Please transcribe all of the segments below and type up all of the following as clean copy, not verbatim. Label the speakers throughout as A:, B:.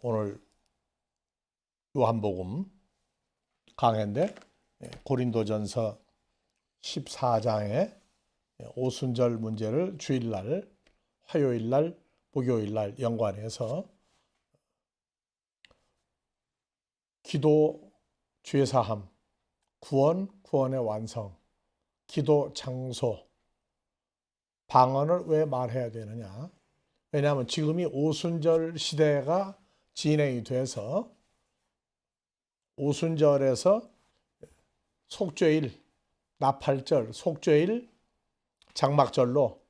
A: 오늘 요한복음 강해인데 고린도전서 14장의 오순절 문제를 주일날, 화요일날, 목요일날 연관해서 기도, 죄사함, 구원, 구원의 완성, 기도 장소, 방언을 왜 말해야 되느냐? 왜냐하면 지금이 오순절 시대가 진행이 돼서 오순절에서 속죄일, 나팔절, 속죄일, 장막절로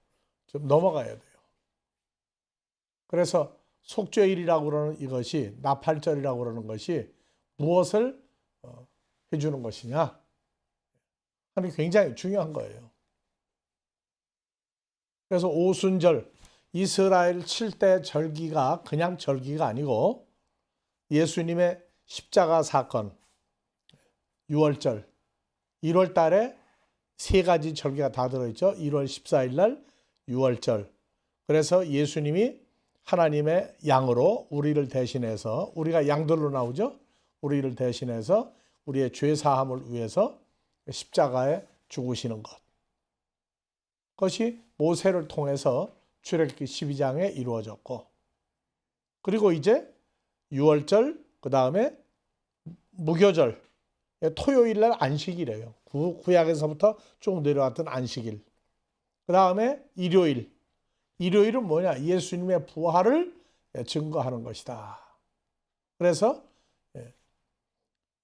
A: 좀 넘어가야 돼요. 그래서 속죄일이라고 그러는 이것이, 나팔절이라고 그러는 것이 무엇을 해주는 것이냐 하는 게 굉장히 중요한 거예요. 그래서 오순절, 이스라엘 7대 절기가 그냥 절기가 아니고 예수님의 십자가 사건, 6월절, 1월 달에 세 가지 절기가 다 들어있죠. 1월 14일 날 6월절. 그래서 예수님이 하나님의 양으로 우리를 대신해서, 우리가 양들로 나오죠. 우리를 대신해서 우리의 죄 사함을 위해서 십자가에 죽으시는 것. 그것이 모세를 통해서 출애굽기 12장에 이루어졌고, 그리고 이제 6월절, 그 다음에 무교절, 토요일 날 안식일이에요. 구약에서부터 쭉 내려왔던 안식일. 그 다음에 일요일. 일요일은 뭐냐? 예수님의 부활을 증거하는 것이다. 그래서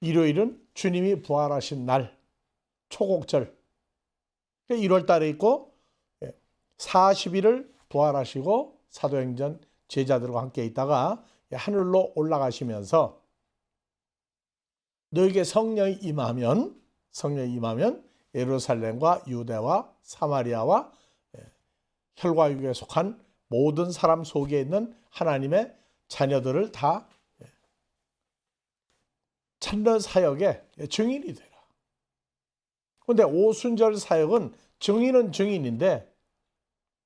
A: 일요일은 주님이 부활하신 날, 초곡절. 1월 달에 있고 40일을 부활하시고 사도행전 제자들과 함께 있다가 하늘로 올라가시면서 너에게 성령이 임하면 예루살렘과 유대와 사마리아와 혈과육에 속한 모든 사람 속에 있는 하나님의 자녀들을 다 찾는 사역의 증인이 되라. 그런데 오순절 사역은 증인은 증인인데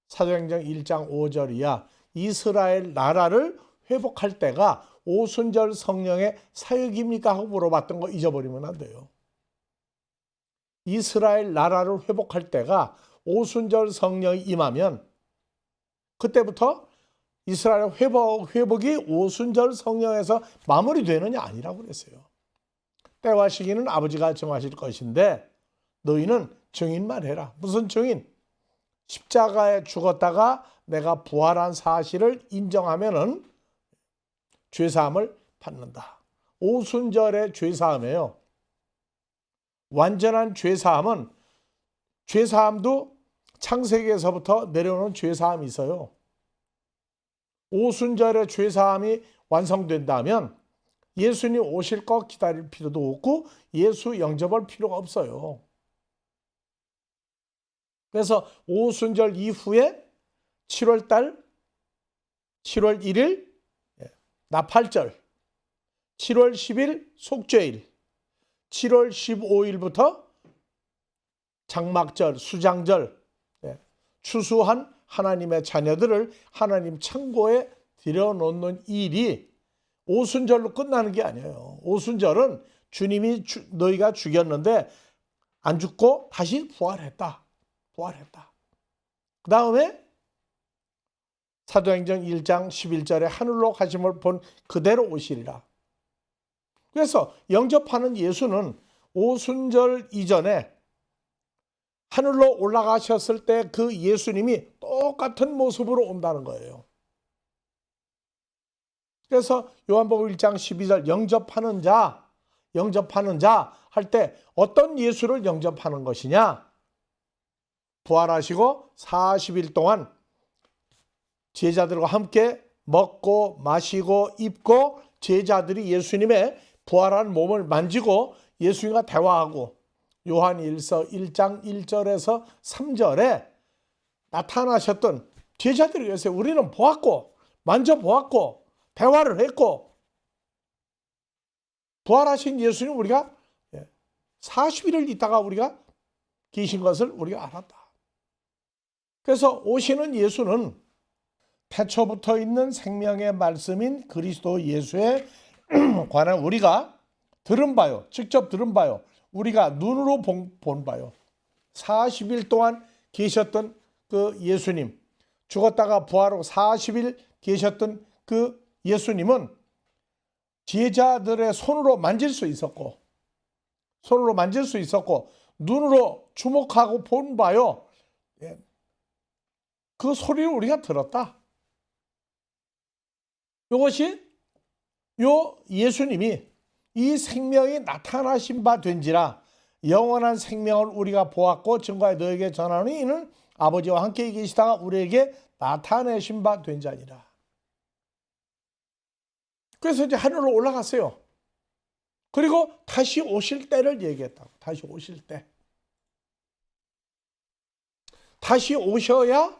A: 사도행전 1장 5절이야. 이스라엘 나라를 회복할 때가 오순절 성령의 사역입니까? 하고 물어봤던 거 잊어버리면 안 돼요. 이스라엘 나라를 회복할 때가 오순절 성령이 임하면 그때부터 이스라엘 회복이 오순절 성령에서 마무리되느냐? 아니라고 그랬어요. 때와 시기는 아버지가 정하실 것인데 너희는 증인만 해라. 무슨 증인? 십자가에 죽었다가 내가 부활한 사실을 인정하면은 죄사함을 받는다. 오순절의 죄사함이에요. 완전한 죄사함은, 죄사함도 창세기에서부터 내려오는 죄사함이 있어요. 오순절의 죄사함이 완성된다면 예수님 오실 거 기다릴 필요도 없고 예수 영접할 필요가 없어요. 그래서 오순절 이후에 7월 1일 나팔절, 7월 10일 속죄일, 7월 15일부터 장막절, 수장절, 추수한 하나님의 자녀들을 하나님 창고에 들여놓는 일이 오순절로 끝나는 게 아니에요. 오순절은 주님이 너희가 죽였는데 안 죽고 다시 부활했다. 그 다음에 사도행전 1장 11절에 하늘로 가심을 본 그대로 오시리라. 그래서 영접하는 예수는 오순절 이전에 하늘로 올라가셨을 때 그 예수님이 똑같은 모습으로 온다는 거예요. 그래서 요한복음 1장 12절 영접하는 자 할 때 어떤 예수를 영접하는 것이냐? 부활하시고 40일 동안 제자들과 함께 먹고 마시고 입고 제자들이 예수님의 부활한 몸을 만지고 예수님과 대화하고 요한일서 1장 1절에서 3절에 나타나셨던 제자들이 계세요. 우리는 보았고 만져보았고 대화를 했고 부활하신 예수님 우리가 40일을 있다가 우리가 계신 것을 우리가 알았다. 그래서 오시는 예수는 태초부터 있는 생명의 말씀인 그리스도 예수에 관한 우리가 들은 바요. 직접 들은 바요. 우리가 눈으로 본 바요. 40일 동안 계셨던 그 예수님, 죽었다가 부활하고 40일 계셨던 그 예수님은 제자들의 손으로 만질 수 있었고, 눈으로 주목하고 본 바요. 그 소리를 우리가 들었다. 이것이 요 예수님이 이 생명이 나타나신 바 된지라 영원한 생명을 우리가 보았고 증거하여 너에게 전하노니 이는 아버지와 함께 계시다가 우리에게 나타내신 바 된 자니라. 그래서 이제 하늘로 올라갔어요. 그리고 다시 오실 때를 얘기했다고. 다시 오실 때. 다시 오셔야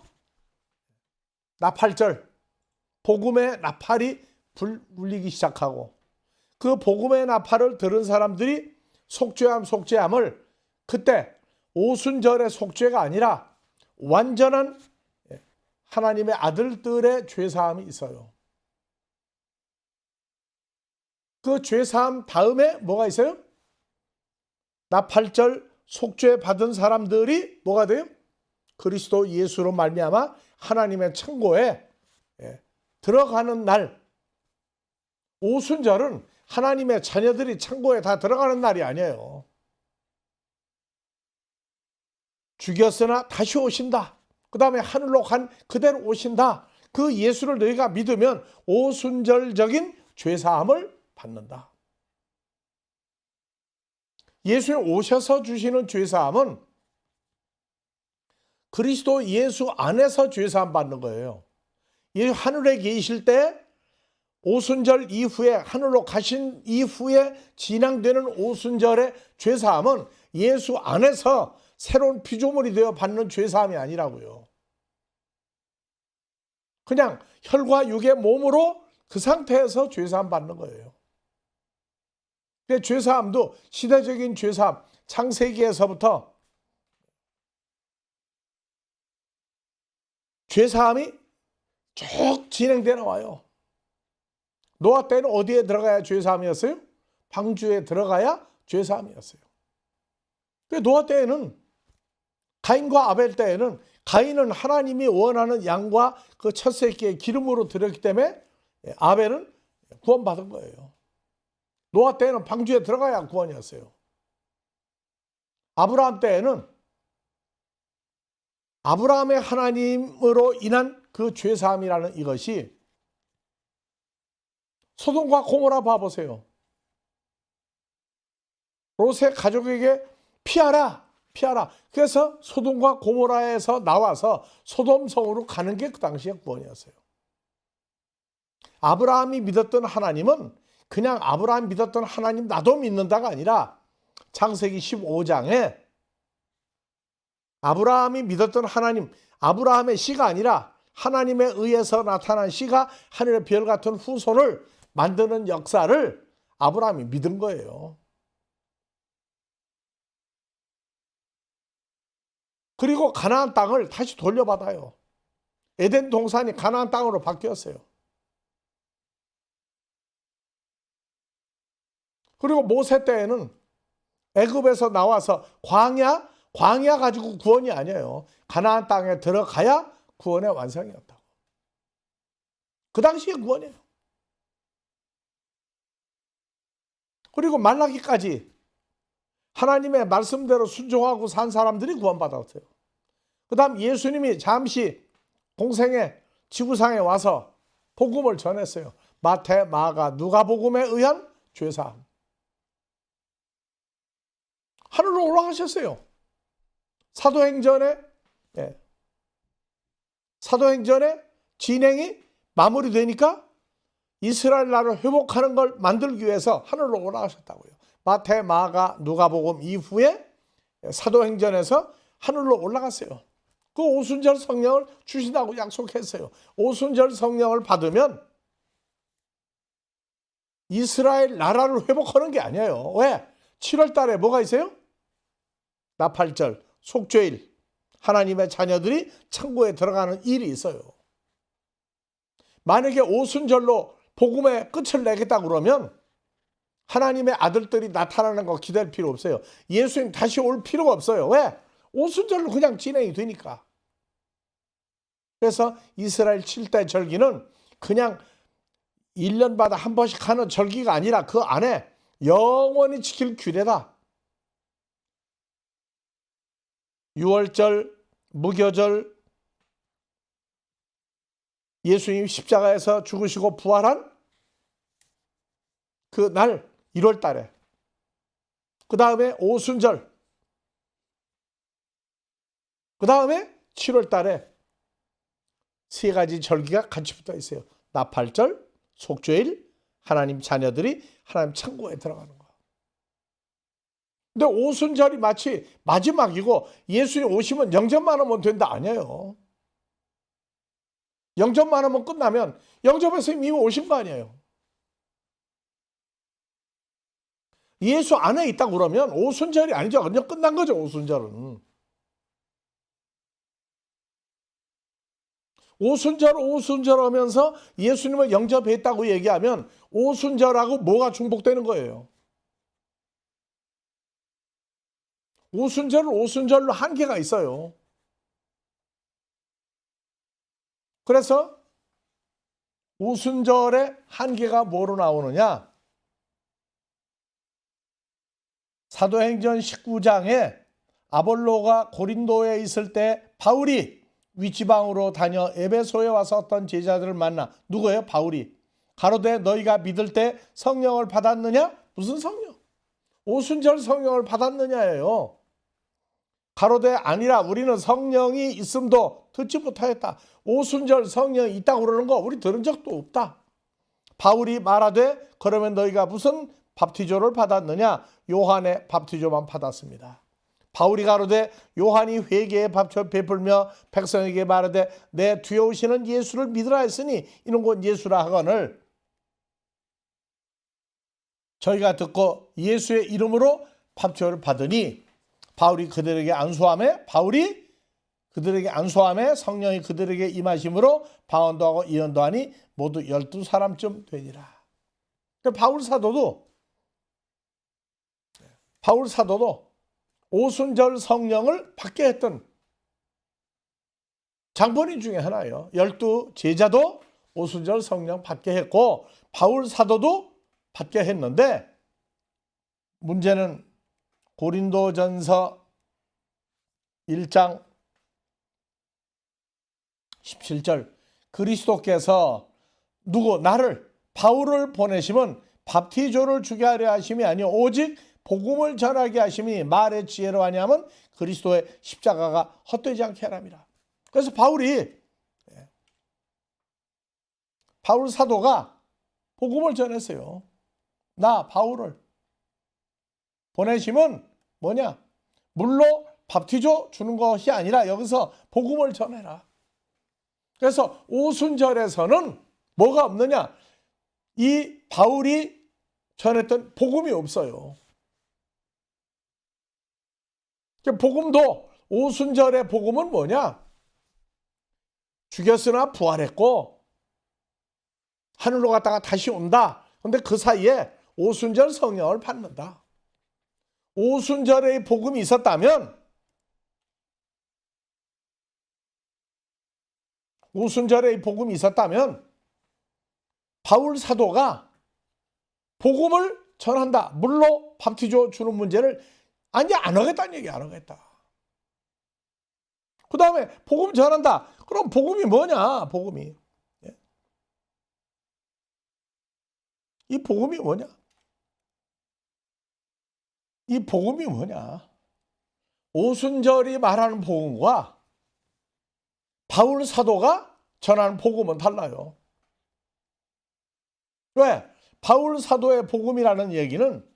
A: 나팔절, 복음의 나팔이 울리기 시작하고 그 복음의 나팔을 들은 사람들이 속죄함을 그때 오순절의 속죄가 아니라 완전한 하나님의 아들들의 죄사함이 있어요. 그 죄사함 다음에 뭐가 있어요? 나팔절 속죄 받은 사람들이 뭐가 돼요? 그리스도 예수로 말미암아 하나님의 천국에 들어가는 날. 오순절은 하나님의 자녀들이 천국에 다 들어가는 날이 아니에요. 죽였으나 다시 오신다. 그 다음에 하늘로 간 그대로 오신다. 그 예수를 너희가 믿으면 오순절적인 죄사함을 받는다. 예수님 오셔서 주시는 죄사함은 그리스도 예수 안에서 죄사함 받는 거예요. 예수 하늘에 계실 때 오순절 이후에 하늘로 가신 이후에 진행되는 오순절의 죄사함은 예수 안에서 새로운 피조물이 되어 받는 죄사함이 아니라고요. 그냥 혈과 육의 몸으로 그 상태에서 죄사함 받는 거예요. 죄사함도 시대적인 죄사함, 창세기에서부터 죄사함이 쭉 진행되어 나와요. 노아 때는 어디에 들어가야 죄사함이었어요? 방주에 들어가야 죄사함이었어요. 노아 때에는 가인과 아벨 때에는 가인은 하나님이 원하는 양과 그 첫 새끼의 기름으로 드렸기 때문에 아벨은 구원받은 거예요. 노아 때에는 방주에 들어가야 구원이었어요. 아브라함 때에는 아브라함의 하나님으로 인한 그 죄사함이라는 이것이 소돔과 고모라 봐보세요. 롯의 가족에게 피하라. 그래서 소돔과 고모라에서 나와서 소돔성으로 가는 게 그 당시의 구원이었어요. 아브라함이 믿었던 하나님은 그냥 아브라함이 믿었던 하나님 나도 믿는다가 아니라 창세기 15장에 아브라함이 믿었던 하나님, 아브라함의 씨가 아니라 하나님에 의해서 나타난 씨가 하늘의 별 같은 후손을 만드는 역사를 아브라함이 믿은 거예요. 그리고 가나안 땅을 다시 돌려받아요. 에덴 동산이 가나안 땅으로 바뀌었어요. 그리고 모세 때에는 애굽에서 나와서 광야 가지고 구원이 아니에요. 가나안 땅에 들어가야 구원의 완성이었다고. 그 당시에 구원이에요. 그리고 말라기까지 하나님의 말씀대로 순종하고 산 사람들이 구원받았어요. 그 다음 예수님이 잠시 공생의 지구상에 와서 복음을 전했어요. 마태, 마가, 누가복음에 의한 죄사함. 하늘로 올라가셨어요. 사도행전의 진행이 마무리되니까 이스라엘 나라를 회복하는 걸 만들기 위해서 하늘로 올라가셨다고요. 마태, 마가, 누가복음 이후에 사도행전에서 하늘로 올라갔어요. 그 오순절 성령을 주신다고 약속했어요. 오순절 성령을 받으면 이스라엘 나라를 회복하는 게 아니에요. 왜? 7월 달에 뭐가 있어요? 나팔절, 속죄일, 하나님의 자녀들이 천국에 들어가는 일이 있어요. 만약에 오순절로 복음의 끝을 내겠다 그러면 하나님의 아들들이 나타나는 거 기다릴 필요 없어요. 예수님 다시 올 필요가 없어요. 왜? 오순절로 그냥 진행이 되니까. 그래서 이스라엘 7대 절기는 그냥 1년마다 한 번씩 하는 절기가 아니라 그 안에 영원히 지킬 규례다. 유월절, 무교절, 예수님 십자가에서 죽으시고 부활한 그 날 1월 달에, 그 다음에 오순절, 그 다음에 7월 달에 세 가지 절기가 같이 붙어 있어요. 나팔절, 속죄일, 하나님 자녀들이 하나님 창고에 들어가는 거. 근데 오순절이 마치 마지막이고 예수님 오시면 영접만 하면 된다 아니에요. 영접만 하면 끝나면 영접해서 이미 오신 거 아니에요. 예수 안에 있다 그러면 오순절이 아니죠. 그냥 끝난 거죠. 오순절은. 오순절 하면서 예수님을 영접했다고 얘기하면 오순절하고 뭐가 중복되는 거예요. 오순절은 오순절로 한계가 있어요. 그래서 오순절의 한계가 뭐로 나오느냐? 사도행전 19장에 아볼로가 고린도에 있을 때 바울이 윗지방으로 다녀 에베소에 와서 어떤 제자들을 만나. 누구예요? 바울이. 가로되 너희가 믿을 때 성령을 받았느냐? 무슨 성령? 오순절 성령을 받았느냐예요. 가로되 아니라 우리는 성령이 있음도 듣지 못하였다. 오순절 성령이 있다고 그러는 거 우리 들은 적도 없다. 바울이 말하되 그러면 너희가 무슨 밥티조를 받았느냐? 요한의 밥티조만 받았습니다. 바울이 가로되 요한이 회개의 밥을 베풀며 백성에게 말하되 내 뒤에 오시는 예수를 믿으라 했으니 이는 곧 예수라 하거늘 저희가 듣고 예수의 이름으로 밥티조를 받으니 바울이 그들에게 안수함에 성령이 그들에게 임하심으로 방언도 하고 예언도 하니 모두 12사람쯤 되니라. 바울 사도도 오순절 성령을 받게 했던 장본인 중에 하나예요. 12 제자도 오순절 성령 받게 했고 바울 사도도 받게 했는데 문제는 고린도전서 1장 17절 그리스도께서 나를 바울을 보내심은 밥티조를 주게 하려 하심이 아니요 오직 복음을 전하게 하심이 말의 지혜로 하냐면 그리스도의 십자가가 헛되지 않게 하랍니다. 그래서 바울 사도가 복음을 전했어요. 나 바울을 보내심은 뭐냐? 물로 밥티조 주는 것이 아니라 여기서 복음을 전해라. 그래서 오순절에서는 뭐가 없느냐? 이 바울이 전했던 복음이 없어요. 복음도 오순절의 복음은 뭐냐? 죽였으나 부활했고 하늘로 갔다가 다시 온다. 근데 그 사이에 오순절 성령을 받는다. 오순절의 복음이 있었다면 바울 사도가 복음을 전한다. 물로 밥티조 주는 문제를 아니 안 하겠다는 얘기 안 하겠다. 그 다음에 복음 전한다. 그럼 복음이 뭐냐? 복음이. 이 복음이 뭐냐? 이 복음이 뭐냐? 오순절이 말하는 복음과 바울 사도가 전하는 복음은 달라요. 왜? 바울 사도의 복음이라는 얘기는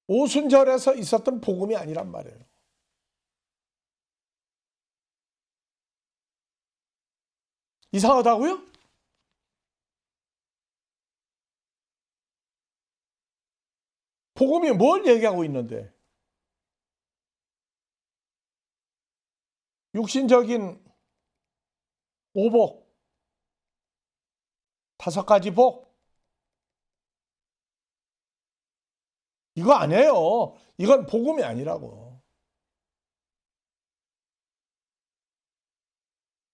A: 오순절에서 있었던 복음이 아니란 말이에요. 이상하다고요? 복음이 뭘 얘기하고 있는데? 육신적인 오복, 5가지 복. 이거 아니에요. 이건 복음이 아니라고.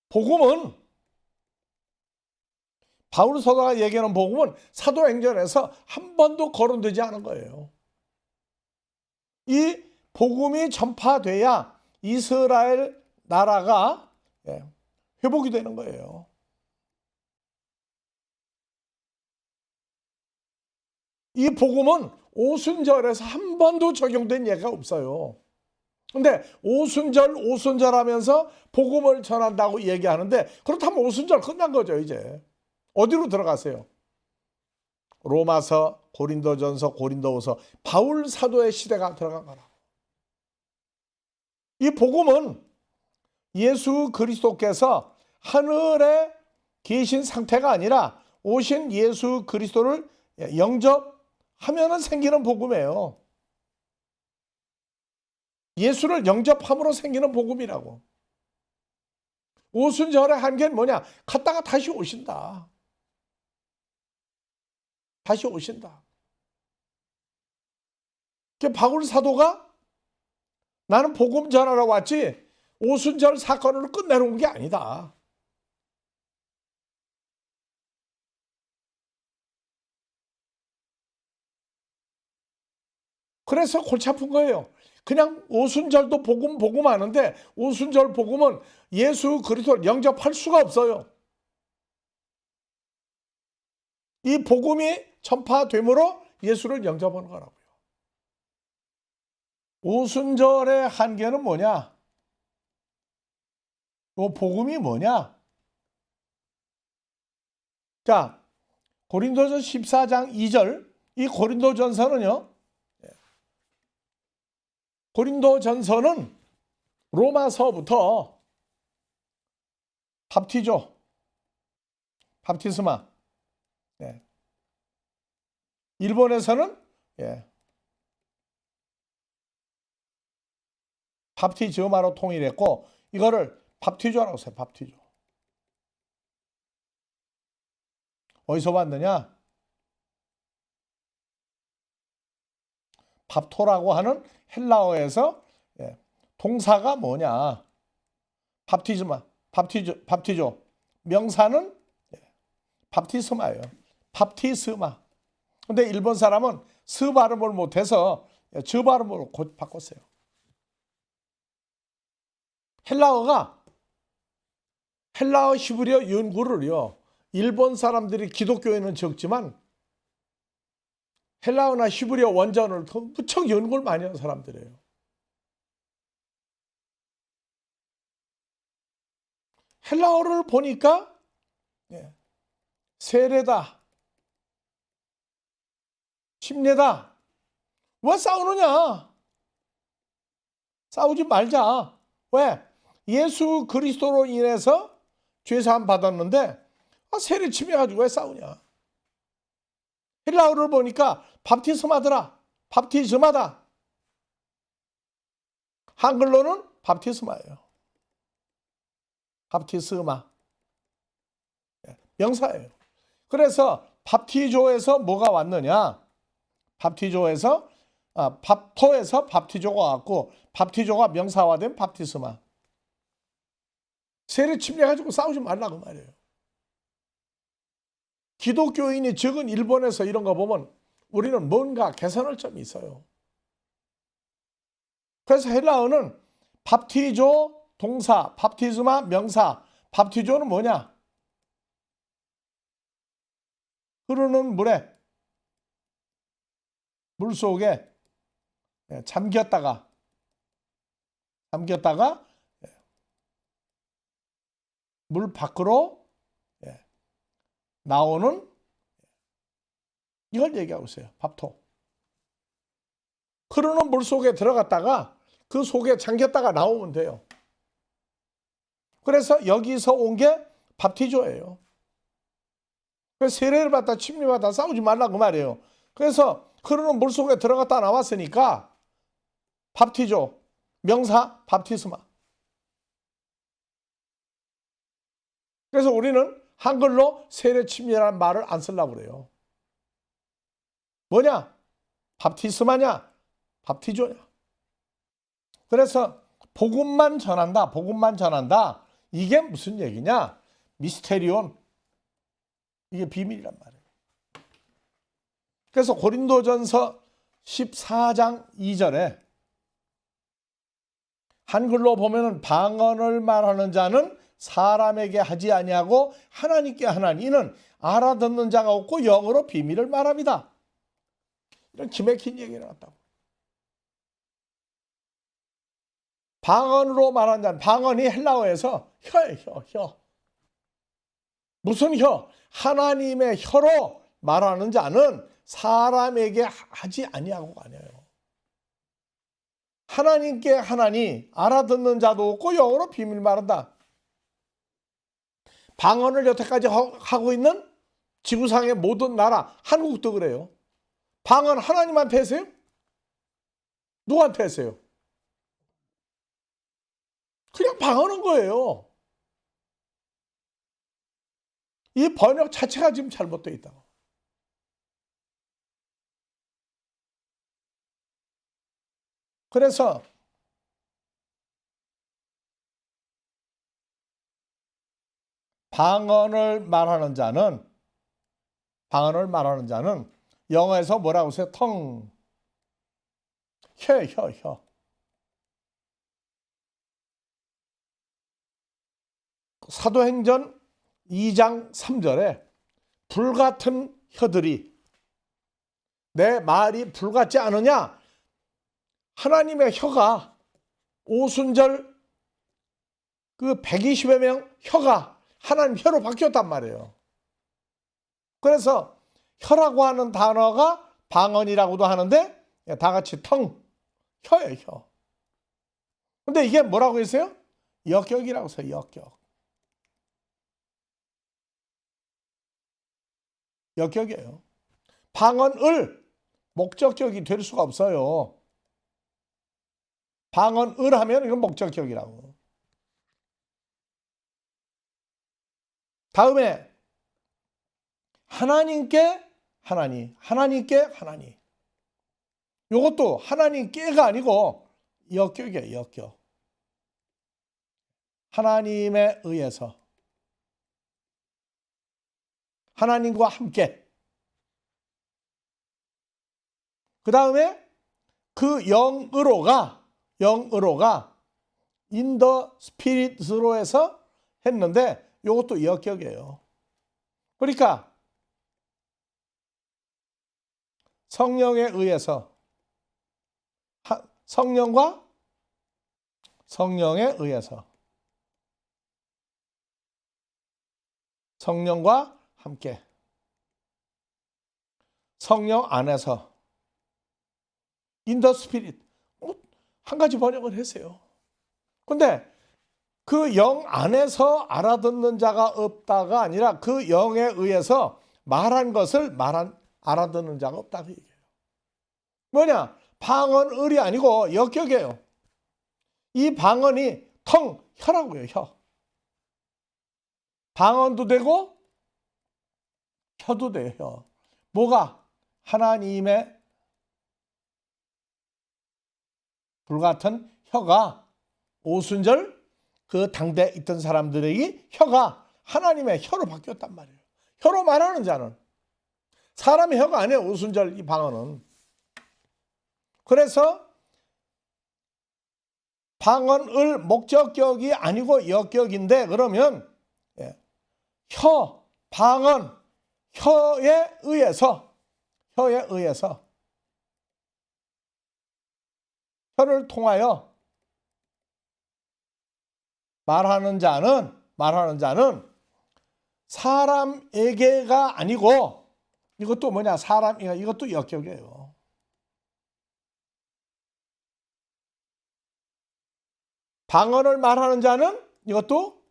A: 복음은, 바울 사도가 얘기하는 복음은 사도행전에서 한 번도 거론되지 않은 거예요. 이 복음이 전파돼야 이스라엘 나라가 회복이 되는 거예요. 이 복음은 오순절에서 한 번도 적용된 예가 없어요. 근데 오순절 하면서 복음을 전한다고 얘기하는데, 그렇다면 오순절 끝난 거죠. 이제 어디로 들어가세요? 로마서, 고린도전서, 고린도후서, 바울 사도의 시대가 들어간 거라고. 이 복음은 예수 그리스도께서 하늘에 계신 상태가 아니라 오신 예수 그리스도를 영접하면 생기는 복음이에요. 예수를 영접함으로 생기는 복음이라고. 오순절의 한계는 뭐냐? 갔다가 다시 오신다. 다시 오신다. 바울 사도가 나는 복음 전하러 왔지 오순절 사건으로 끝내놓은 게 아니다. 그래서 골치 아픈 거예요. 그냥 오순절도 복음 하는데 오순절 복음은 예수 그리스도를 영접할 수가 없어요. 이 복음이 전파됨으로 예수를 영접하는 거라고요. 오순절의 한계는 뭐냐? 복음이 뭐냐? 자, 고린도전 14장 2절, 이 고린도전서는요, 고린도전서는 로마서부터 밥티조, 밥티스마, 일본에서는 밥티즈마로 통일했고, 이거를 밥티조라고 써요. 밥티조. 어디서 봤느냐? 밥토라고 하는 헬라어에서 동사가 뭐냐? 밥티즈마, 밥티조. 명사는 밥티스마예요. 밥티스마. 근데 일본 사람은 스 발음을 못해서 저 발음으로 곧 바꿨어요. 헬라어 히브리어 연구를요, 일본 사람들이 기독교에는 적지만 헬라어나 히브리어 원전을 무척 연구를 많이 하는 사람들이에요. 헬라어를 보니까 세례다, 침례다. 왜 싸우느냐? 싸우지 말자. 왜? 예수 그리스도로 인해서 죄사함 받았는데 세례 침례가지고 왜 싸우냐? 헬라어를 보니까 밥티스마더라. 밥티스마다. 한글로는 밥티스마예요. 밥티스마. 명사예요. 그래서 밥티조에서 뭐가 왔느냐? 밥티조에서 밥토에서 밥티조가 왔고, 밥티조가 명사화된 밥티스마. 세례 침례가지고 싸우지 말라고 말이에요. 기독교인이 적은 일본에서 이런 거 보면 우리는 뭔가 개선할 점이 있어요. 그래서 헬라어는 밥티조 동사, 밥티스마 명사. 밥티조는 뭐냐? 흐르는 물 속에 잠겼다가 물 밖으로 나오는, 이걸 얘기하고 있어요. 밥토. 흐르는 물 속에 들어갔다가 그 속에 잠겼다가 나오면 돼요. 그래서 여기서 온 게 밥티조예요. 그래서 세례를 받다 침례받다 싸우지 말라고 말이에요. 그래서 흐르는 물 속에 들어갔다 나왔으니까 밥티조, 명사 밥티스마. 그래서 우리는 한글로 세례침례라는 말을 안 쓰려고 그래요. 뭐냐? 밥티스마냐? 밥티조냐? 그래서 복음만 전한다. 복음만 전한다. 이게 무슨 얘기냐? 미스테리온. 이게 비밀이란 말이에요. 그래서 고린도전서 14장 2절에 한글로 보면은 방언을 말하는 자는 사람에게 하지 아니하고 하나님께 하나니 이는 알아듣는 자가 없고 영어로 비밀을 말합니다. 이런 기맥힌 얘기가 나왔다고. 방언으로 말하는 자는 방언이 헬라어에서 혀예요. 혀. 무슨 혀? 하나님의 혀로 말하는 자는 사람에게 하지 아니하고가 아니에요. 하나님께 하나니 알아듣는 자도 없고 영어로 비밀 말한다. 방언을 여태까지 하고 있는 지구상의 모든 나라, 한국도 그래요. 방언 하나님한테 하세요? 누구한테 하세요? 그냥 방언한 거예요. 이 번역 자체가 지금 잘못되어 있다고. 그래서 방언을 말하는 자는 영어에서 뭐라고 하세요? 텅, 혀. 사도행전 2장 3절에 불같은 혀들이 내 말이 불같지 않으냐? 하나님의 혀가 오순절 그 120여 명 혀가 하나님 혀로 바뀌었단 말이에요. 그래서 혀라고 하는 단어가 방언이라고도 하는데 다 같이 텅, 혀예요, 혀. 근데 이게 뭐라고 했어요? 역격이라고 해서 역격이에요. 방언을 목적격이 될 수가 없어요. 방언을 하면 이건 목적격이라고. 다음에 하나님께 하나니. 이것도 하나님께가 아니고 역격이에요, 역격. 하나님에 의해서. 하나님과 함께. 그 다음에 그 영으로가 in the spirit으로 해서 했는데 이것도 역격이에요. 그러니까 성령에 의해서 성령과 성령에 의해서 성령과 함께 성령 안에서 in the spirit 한 가지 번역을 했어요. 근데 그 영 안에서 알아듣는 자가 없다가 아니라 그 영에 의해서 말한 것을 알아듣는 자가 없다고 얘기해요. 뭐냐? 방언을이 아니고 역격이에요. 이 방언이 텅, 혀라고요, 혀. 방언도 되고 혀도 돼요, 혀. 뭐가? 하나님의 불같은 혀가 오순절 그 당대에 있던 사람들에게 혀가 하나님의 혀로 바뀌었단 말이에요. 혀로 말하는 자는 사람의 혀가 아니에요. 오순절 이 방언은. 그래서 방언을 목적격이 아니고 역격인데 그러면 방언, 혀에 의해서 혀를 통하여 말하는 자는 사람에게가 아니고 이것도 뭐냐? 이것도 역격이에요. 방언을 말하는 자는 이것도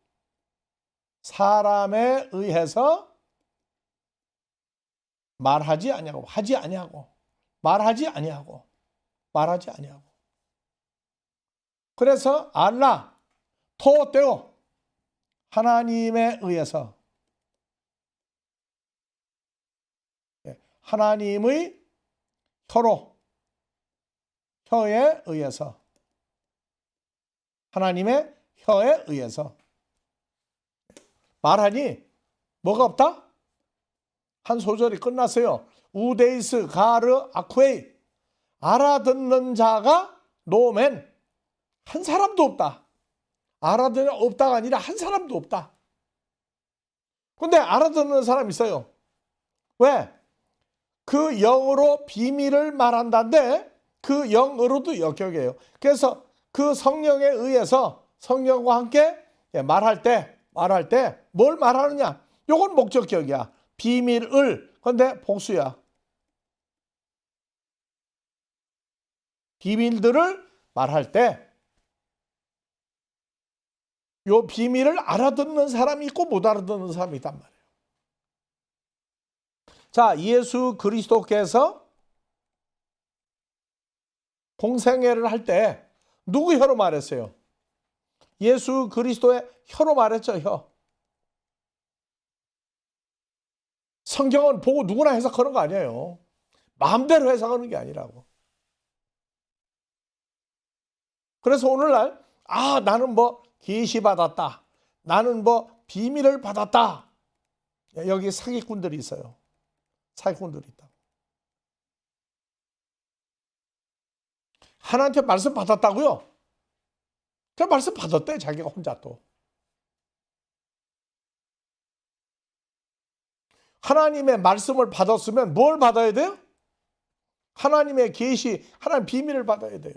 A: 사람에 의해서 말하지 아니하고. 그래서 알라 토떼오 하나님에 의해서, 하나님의 혀에 의해서, 하나님의 혀에 의해서 말하니 뭐가 없다? 한 소절이 끝났어요. 우데이스 가르 아쿠에이, 알아듣는 자가 노멘, 한 사람도 없다. 알아듣는 없다가 아니라 한 사람도 없다. 근데 알아듣는 사람 있어요. 왜? 그 영으로 비밀을 말한다는데 그 영으로도 역격이에요. 그래서 그 성령에 의해서 성령과 함께 말할 때 뭘 말하느냐? 요건 목적격이야. 비밀을. 근데 복수야. 비밀들을 말할 때 요 비밀을 알아듣는 사람이 있고 못 알아듣는 사람이 있단 말이에요. 자, 예수 그리스도께서 공생애를 할 때 누구 혀로 말했어요? 예수 그리스도의 혀로 말했죠. 혀. 성경은 보고 누구나 해석하는 거 아니에요. 마음대로 해석하는 게 아니라고. 그래서 오늘날 나는 뭐 계시 받았다, 나는 뭐 비밀을 받았다, 여기 사기꾼들이 있어요. 사기꾼들이 있다. 하나님한테 말씀 받았다고요? 그 말씀 받았대, 자기가 혼자 또. 하나님의 말씀을 받았으면 뭘 받아야 돼요? 하나님의 계시, 하나님 비밀을 받아야 돼요.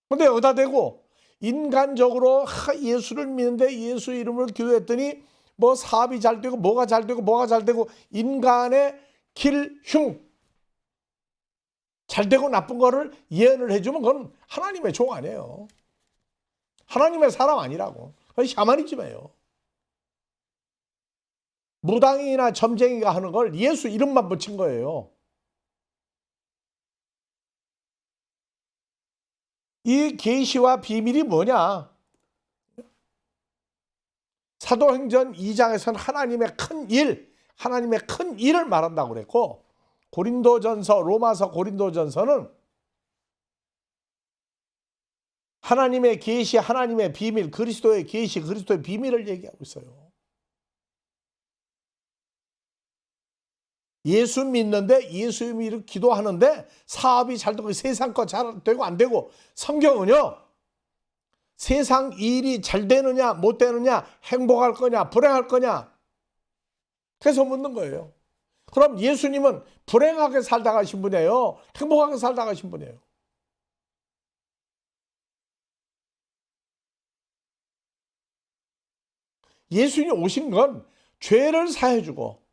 A: 근데 여기다 대고 인간적으로 예수를 믿는데 예수 이름으로 기도했더니 뭐 사업이 잘 되고 뭐가 잘 되고 뭐가 잘 되고, 인간의 길, 잘 되고 나쁜 거를 예언을 해주면 그건 하나님의 종 아니에요. 하나님의 사람 아니라고. 그건 샤머니즘이에요. 무당이나 점쟁이가 하는 걸 예수 이름만 붙인 거예요. 이 계시와 비밀이 뭐냐? 사도행전 2장에서는 하나님의 큰 일을 말한다고 그랬고, 고린도전서, 로마서 고린도전서는 하나님의 계시, 하나님의 비밀, 그리스도의 계시, 그리스도의 비밀을 얘기하고 있어요. 예수 믿는데 예수 이름으로 기도하는데 사업이 잘 되고 세상 거 잘 되고 안 되고, 성경은요, 세상 일이 잘 되느냐 못 되느냐, 행복할 거냐 불행할 거냐, 그래서 묻는 거예요. 그럼 예수님은 불행하게 살다 가신 분이에요? 행복하게 살다 가신 분이에요? 예수님이 오신 건 죄를 사해주고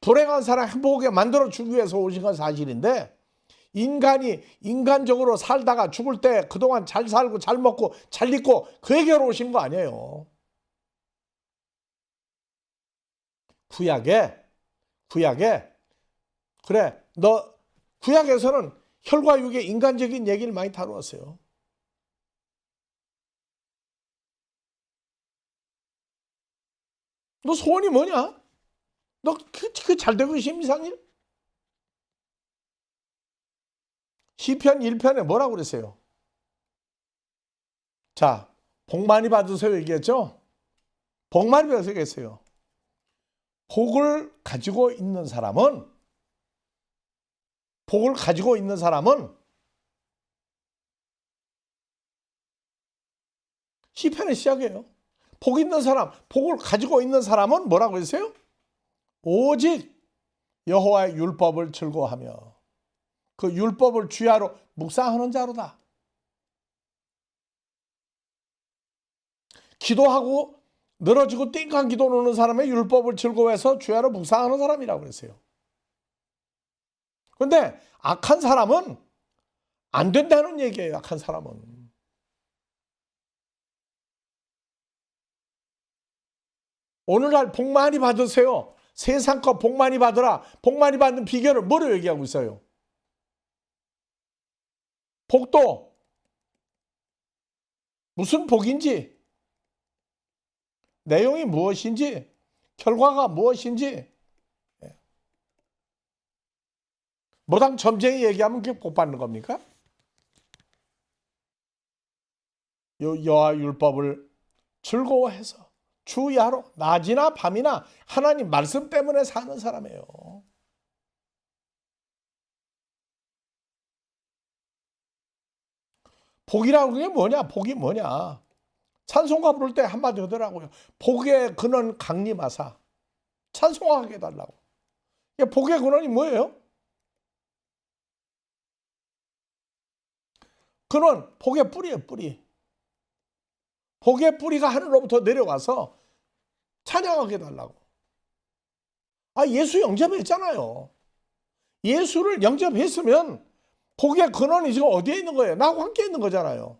A: 불행한 사람 행복하게 만들어주기 위해서 오신 건 사실인데, 인간이 인간적으로 살다가 죽을 때 그동안 잘 살고 잘 먹고 잘 입고 그 얘기로 오신 거 아니에요. 구약에 그래, 너 구약에서는 혈과 육의 인간적인 얘기를 많이 다루었어요. 너 소원이 뭐냐? 너 그 잘 되고 계신 이상일? 시편 1편에 뭐라고 그랬어요? 자, 복 많이 받으세요 얘기했죠? 복 많이 받으세요 얘기했어요. 복을 가지고 있는 사람은 시편의 시작이에요. 복 있는 사람, 복을 가지고 있는 사람은 뭐라고 했어요? 오직 여호와의 율법을 즐거워하며 그 율법을 주야로 묵상하는 자로다. 기도하고 늘어지고 띵한 기도 노는 사람의 율법을 즐거워해서 주야로 묵상하는 사람이라고 그랬어요. 그런데 악한 사람은 안 된다는 얘기예요. 악한 사람은. 오늘날 복 많이 받으세요. 세상 거 복 많이 받으라. 복 많이 받는 비결을 뭐로 얘기하고 있어요? 복도 무슨 복인지, 내용이 무엇인지, 결과가 무엇인지. 무당 점쟁이 얘기하면 그게 복 받는 겁니까? 여호와 율법을 즐거워해서 주야로 낮이나 밤이나 하나님 말씀 때문에 사는 사람이에요. 복이라는 게 뭐냐? 복이 뭐냐? 찬송가 부를 때 한마디 하더라고요. 복의 근원 강림하사. 찬송하게 해달라고. 복의 근원이 뭐예요? 근원, 복의 뿌리예요, 뿌리. 복의 뿌리가 하늘로부터 내려와서 찬양하게 해달라고. 예수 영접했잖아요. 예수를 영접했으면 복의 근원이 지금 어디에 있는 거예요? 나하고 함께 있는 거잖아요.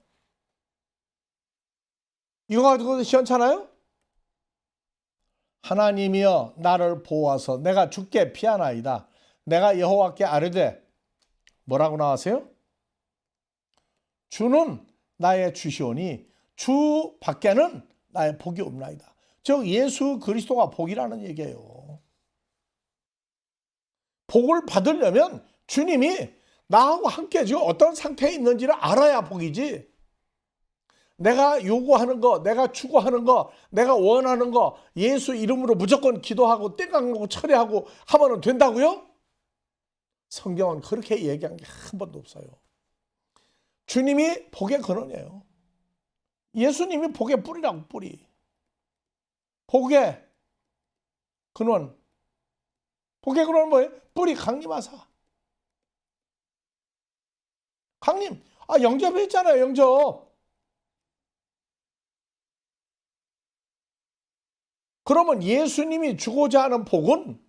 A: 이거 가지고 시원찮아요? 하나님이여 나를 보호하서 내가 주께 피하나이다. 내가 여호와께 아뢰되 뭐라고 나왔어요? 주는 나의 주시오니 주 밖에는 나의 복이 없나이다. 즉 예수 그리스도가 복이라는 얘기예요. 복을 받으려면 주님이 나하고 함께 지금 어떤 상태에 있는지를 알아야 복이지. 내가 요구하는 거, 내가 추구하는 거, 내가 원하는 거 예수 이름으로 무조건 기도하고 땡깡하고 철회하고 하면 된다고요? 성경은 그렇게 얘기한 게 한 번도 없어요. 주님이 복의 근원이에요. 예수님이 복의 뿌리라고, 뿌리. 복의 근원. 복의 근원은 뭐예요? 뿌리 강림하사. 강림. 영접했잖아요, 영접. 그러면 예수님이 주고자 하는 복은,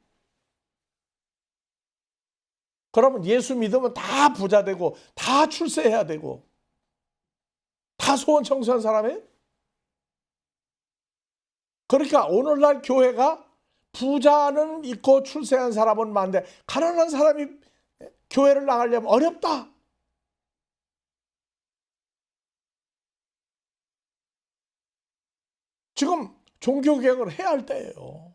A: 그러면 예수 믿으면 다 부자 되고 다 출세해야 되고 다 소원 청소한 사람이에요? 그러니까 오늘날 교회가 부자는 있고 출세한 사람은 많은데 가난한 사람이 교회를 나가려면 어렵다. 지금 종교개혁을 해야 할 때예요.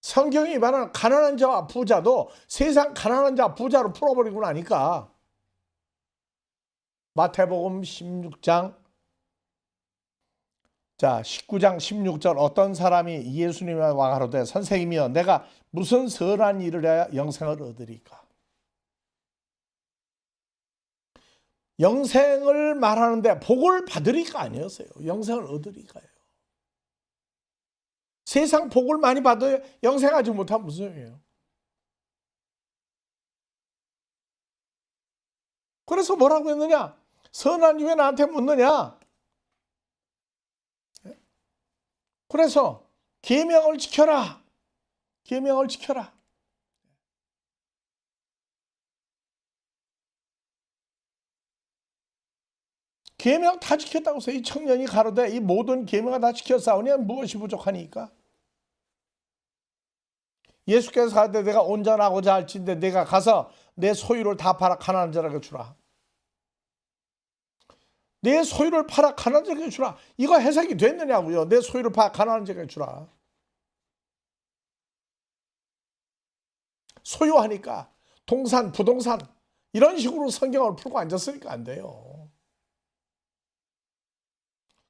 A: 성경이 말하는 가난한 자와 부자도 세상 가난한 자 부자로 풀어버리고 나니까 마태복음 16장 19장 16절 어떤 사람이 예수님에 와 가로되 선생님이여 내가 무슨 선한 일을 해야 영생을 얻으리까. 영생을 말하는데 복을 받으리까 아니었어요. 영생을 얻으리까요. 세상 복을 많이 받아야 영생하지 못하면 무슨 소용이에요. 그래서 뭐라고 했느냐? 선한 일 왜 나한테 묻느냐? 그래서 계명을 지켜라. 계명을 지켜라. 계명 다 지켰다고 해서 이 청년이 가로되 이 모든 계명을 다 지켰사오니 무엇이 부족하니까? 예수께서 가로되 내가 온전하고자 할진대 내가 가서 내 소유를 다 팔아 가난한 자에게 주라. 내 소유를 팔아 가난한 자에게 주라. 이거 해석이 됐느냐고요. 내 소유를 팔아 가난한 자에게 주라. 소유하니까 동산, 부동산 이런 식으로 성경을 풀고 앉았으니까 안 돼요.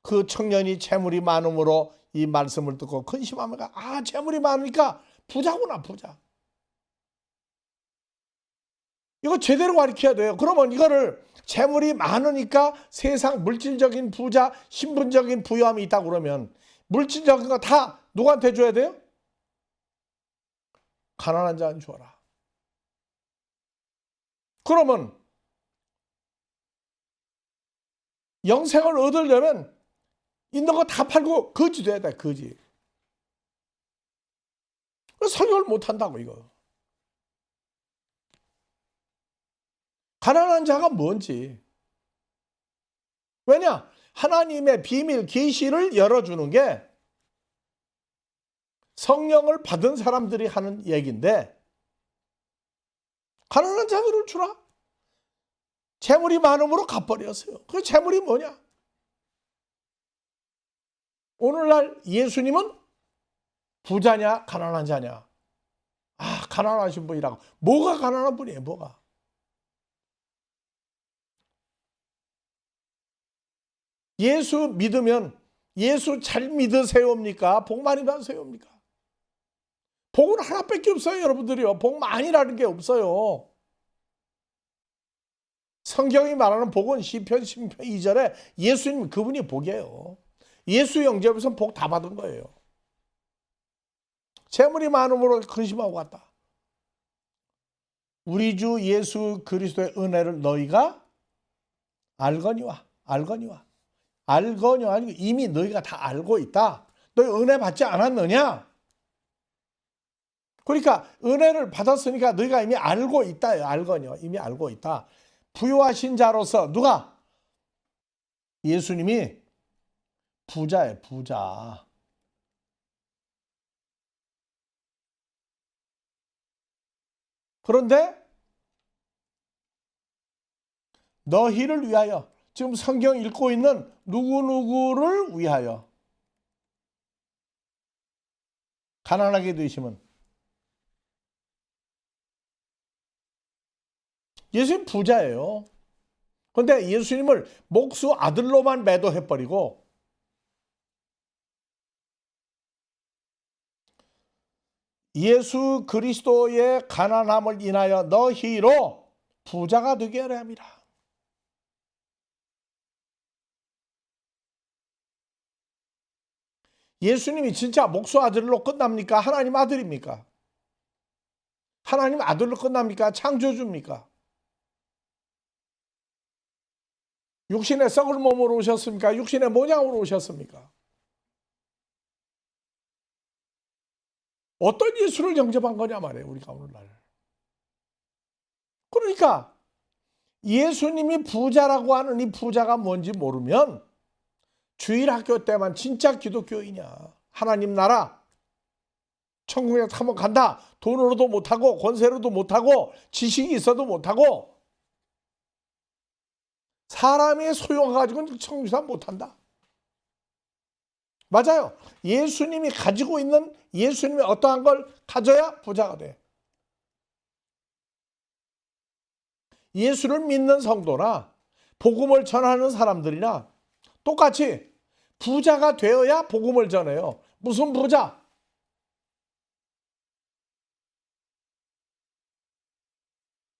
A: 그 청년이 재물이 많음으로 이 말씀을 듣고 근심하면 재물이 많으니까 부자구나 부자. 이거 제대로 가르쳐야 돼요. 그러면 이거를 재물이 많으니까 세상 물질적인 부자, 신분적인 부유함이 있다고 그러면 물질적인 거 다 누구한테 줘야 돼요? 가난한 자한테 줘라. 그러면 영생을 얻으려면 있는 거 다 팔고 거지 돼야 돼. 거지. 설교를 못한다고 이거. 가난한 자가 뭔지. 왜냐? 하나님의 비밀 계시를 열어주는 게 성령을 받은 사람들이 하는 얘기인데 가난한 자들을 주라. 재물이 많음으로 갚버렸어요. 그 재물이 뭐냐? 오늘날 예수님은 부자냐 가난한 자냐? 아, 가난하신 분이라고. 뭐가 가난한 분이에요? 뭐가? 예수 믿으면 예수 잘 믿으세요입니까? 복 많이 받으세요입니까? 복은 하나밖에 없어요, 여러분들이요. 복 많이라는 게 없어요. 성경이 말하는 복은 시편 2절에 예수님 그분이 복이에요. 예수 영접에서 복 다 받은 거예요. 재물이 많음으로 근심하고 갔다. 우리 주 예수 그리스도의 은혜를 너희가 알거니와 아니고 이미 너희가 다 알고 있다. 너희 은혜 받지 않았느냐? 그러니까 은혜를 받았으니까 너희가 이미 알고 있다. 알거니와 이미 알고 있다. 부유하신 자로서 누가? 예수님이 부자예요. 부자. 그런데 너희를 위하여, 지금 성경 읽고 있는 누구누구를 위하여 가난하게 되시면, 예수님 부자예요. 그런데 예수님을 목수 아들로만 매도해버리고 예수 그리스도의 가난함을 인하여 너희로 부자가 되게 하려 함이라. 예수님이 진짜 목수 아들로 끝납니까? 하나님 아들입니까? 하나님 아들로 끝납니까? 창조주입니까? 육신의 썩을 몸으로 오셨습니까? 육신의 모양으로 오셨습니까? 어떤 예수를 영접한 거냐 말이에요, 우리가 오늘날. 그러니까 예수님이 부자라고 하는 이 부자가 뭔지 모르면 주일학교 때만 진짜 기독교이냐. 하나님 나라 천국에 한번 간다. 돈으로도 못하고 권세로도 못하고 지식이 있어도 못하고 사람의 소용 가지고는 천국에 못한다. 맞아요. 예수님이 가지고 있는, 예수님이 어떠한 걸 가져야 부자가 돼. 예수를 믿는 성도나 복음을 전하는 사람들이나 똑같이 부자가 되어야 복음을 전해요. 무슨 부자?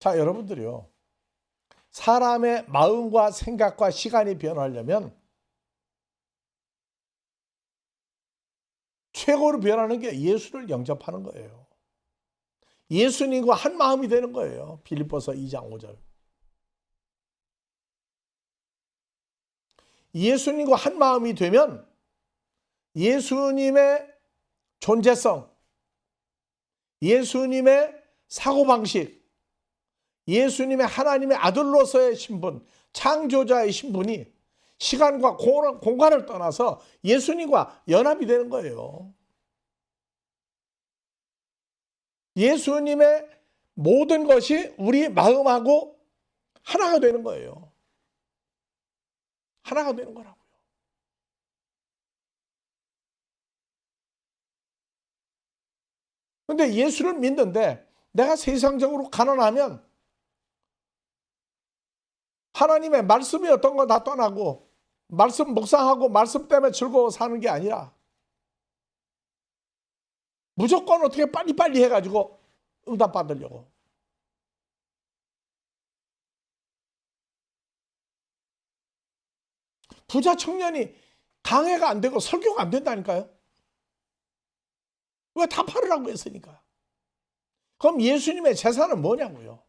A: 자, 여러분들이요. 사람의 마음과 생각과 시간이 변하려면 최고로 변하는 게 예수를 영접하는 거예요. 예수님과 한 마음이 되는 거예요. 빌립보서 2장 5절. 예수님과 한 마음이 되면 예수님의 존재성, 예수님의 사고방식, 예수님의 하나님의 아들로서의 신분, 창조자의 신분이 시간과 공간을 떠나서 예수님과 연합이 되는 거예요. 예수님의 모든 것이 우리 마음하고 하나가 되는 거예요. 하나가 되는 거라고요. 그런데 예수를 믿는데 내가 세상적으로 가난하면 하나님의 말씀이 어떤 거 다 떠나고 말씀 묵상하고 말씀 때문에 즐거워 사는 게 아니라 무조건 어떻게 빨리빨리 해가지고 응답 받으려고. 부자 청년이 강해가 안 되고 설교가 안 된다니까요. 왜? 다 팔으라고 했으니까. 그럼 예수님의 재산은 뭐냐고요.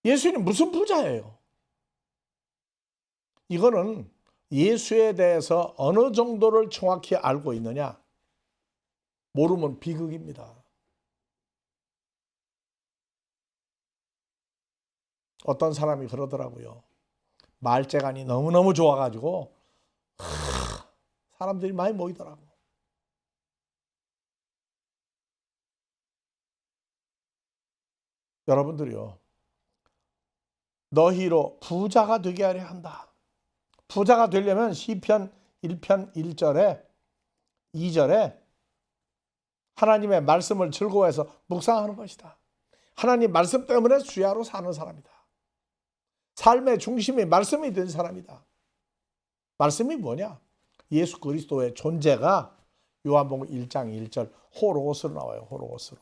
A: 예수님 무슨 부자예요? 이거는 예수에 대해서 어느 정도를 정확히 알고 있느냐, 모르면 비극입니다. 어떤 사람이 그러더라고요. 말재간이 너무너무 좋아가지고 사람들이 많이 모이더라고. 여러분들이요, 너희로 부자가 되게 하려 한다. 부자가 되려면 시편 1편 1절에 2절에 하나님의 말씀을 즐거워해서 묵상하는 것이다. 하나님 말씀 때문에 수야로 사는 사람이다. 삶의 중심이 말씀이 된 사람이다. 말씀이 뭐냐? 예수 그리스도의 존재가 요한복음 1장 1절 호로고스로 나와요. 호로고스로.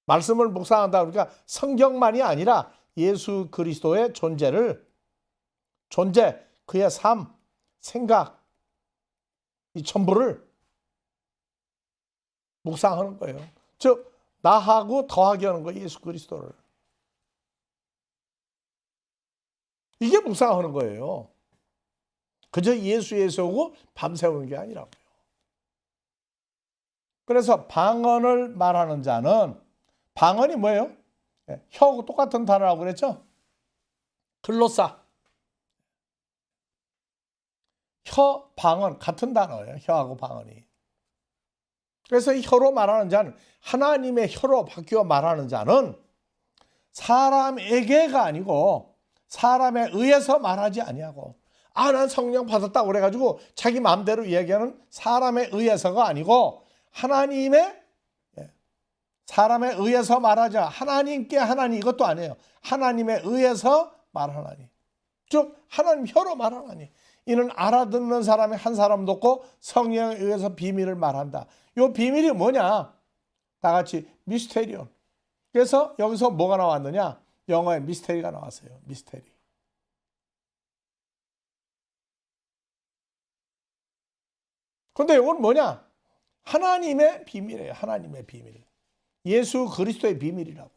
A: 말씀을 묵상한다. 그러니까 성경만이 아니라 예수 그리스도의 존재, 그의 삶, 생각, 이 전부를 묵상하는 거예요. 즉 나하고 더하게 하는 거예요. 예수 그리스도를. 이게 묵상하는 거예요. 그저 예수 하고 밤새우는 게 아니라고요. 그래서 방언을 말하는 자는, 방언이 뭐예요? 혀하고 똑같은 단어라고 그랬죠? 글로사. 혀, 방언 같은 단어예요. 혀하고 방언이. 그래서 이 혀로 말하는 자는, 하나님의 혀로 바뀌어 말하는 자는 사람에게가 아니고 사람에 의해서 말하지 아니하고, 난 성령 받았다고 그래가지고 자기 마음대로 이야기하는 사람에 의해서가 아니고 사람에 의해서 말하자. 하나님께 하나님, 이것도 아니에요. 하나님에 의해서 말하나니. 즉 하나님 혀로 말하나니. 이는 알아듣는 사람이 한 사람도 없고 성령에 의해서 비밀을 말한다. 이 비밀이 뭐냐? 다 같이 미스테리온. 그래서 여기서 뭐가 나왔느냐? 영어에 미스테리가 나왔어요. 미스테리. 근데 이건 뭐냐? 하나님의 비밀이에요. 하나님의 비밀. 예수 그리스도의 비밀이라고.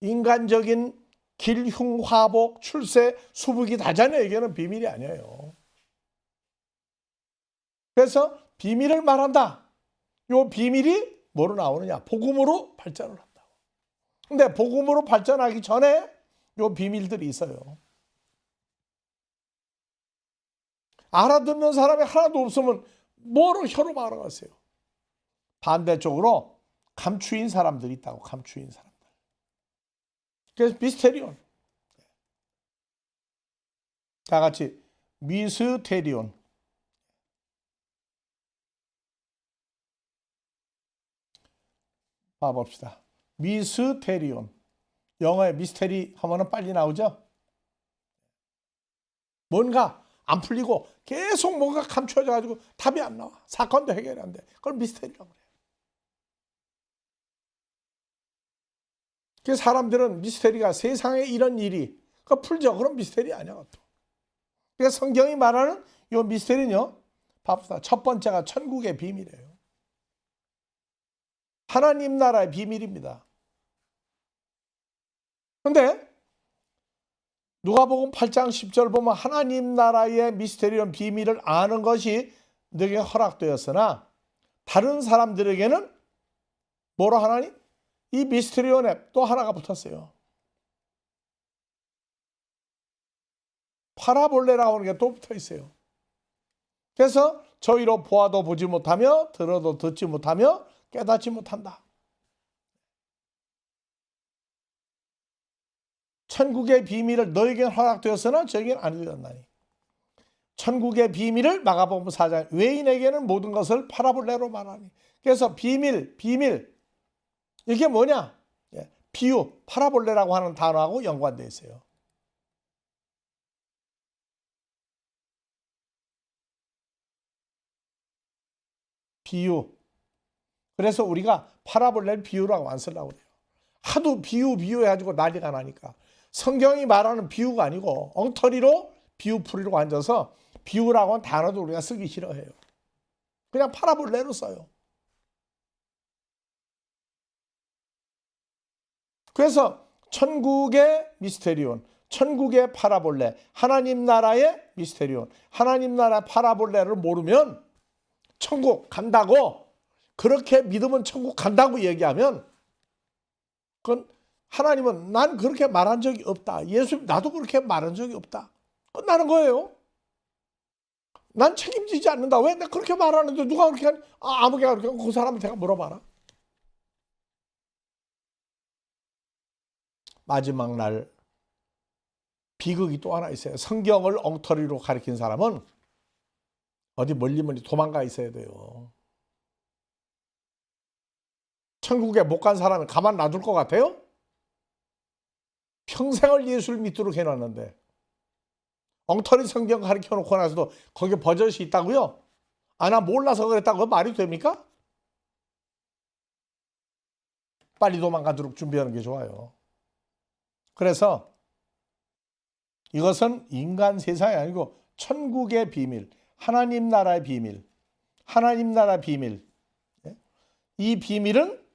A: 인간적인 길, 흉, 화복, 출세, 수북이 다자녀에게는 비밀이 아니에요. 그래서 비밀을 말한다. 이 비밀이 뭐로 나오느냐? 복음으로 발전을 한다고. 근데 복음으로 발전하기 전에 이 비밀들이 있어요. 알아듣는 사람이 하나도 없으면 뭐로 혀로 말하겠어요? 반대쪽으로 감추인 사람들이 있다고. 감추인 사람들. 그래서 미스테리온. 다 같이 미스테리온. 봐봅시다. 미스테리온. 영어에 미스테리 하면은 빨리 나오죠? 뭔가 안 풀리고 계속 뭔가 감춰져 가지고 답이 안 나와. 사건도 해결이 안 돼. 그걸 미스테리라고 그래요. 그래서 사람들은 미스테리가 세상에 이런 일이, 그거 풀죠. 그럼 미스테리 아니야. 그것도. 그래서 성경이 말하는 이 미스테리는요, 봅시다. 첫 번째가 천국의 비밀이에요. 하나님 나라의 비밀입니다. 그런데 누가복음 8장 10절 보면 하나님 나라의 미스테리온 비밀을 아는 것이 너에게 허락되었으나 다른 사람들에게는 뭐라 하나니? 이 미스테리온에 또 하나가 붙었어요. 파라볼레라고 하는 게 또 붙어 있어요. 그래서 저희로 보아도 보지 못하며 들어도 듣지 못하며 깨닫지 못한다. 천국의 비밀을 너에게는 허락되었으나 저에게는 안 되었나니. 천국의 비밀을 마가복음 4장 외인에게는 모든 것을 파라볼레로 말하니. 그래서 비밀 이게 뭐냐? 비유, 파라볼레라고 하는 단어하고 연관되어 있어요. 비유. 그래서 우리가 파라볼레를 비유라고 안 쓰려고 그래요. 하도 비유 해가지고 난리가 나니까. 성경이 말하는 비유가 아니고 엉터리로 비유풀이로 앉아서 비유라고 하는 단어도 우리가 쓰기 싫어해요. 그냥 파라볼레로 써요. 그래서 천국의 미스테리온, 천국의 파라볼레, 하나님 나라의 미스테리온, 하나님 나라 파라볼레를 모르면 천국 간다고, 그렇게 믿으면 천국 간다고 얘기하면 그건 하나님은 난 그렇게 말한 적이 없다. 예수님 나도 그렇게 말한 적이 없다. 끝나는 거예요. 난 책임지지 않는다. 왜? 내가 그렇게 말하는데 누가 그렇게 하니? 아무개가 그렇게 하고 그 사람한테 물어봐라. 마지막 날 비극이 또 하나 있어요. 성경을 엉터리로 가리킨 사람은 어디 멀리 도망가 있어야 돼요. 천국에 못 간 사람이 가만 놔둘 것 같아요? 평생을 예수를 믿도록 해놨는데 엉터리 성경 가르쳐 놓고 나서도 거기에 버젓이 있다고요? 나 몰라서 그랬다고 말이 됩니까? 빨리 도망가도록 준비하는 게 좋아요. 그래서 이것은 인간 세상이 아니고 천국의 비밀, 하나님 나라의 비밀, 하나님 나라 비밀. 이 비밀은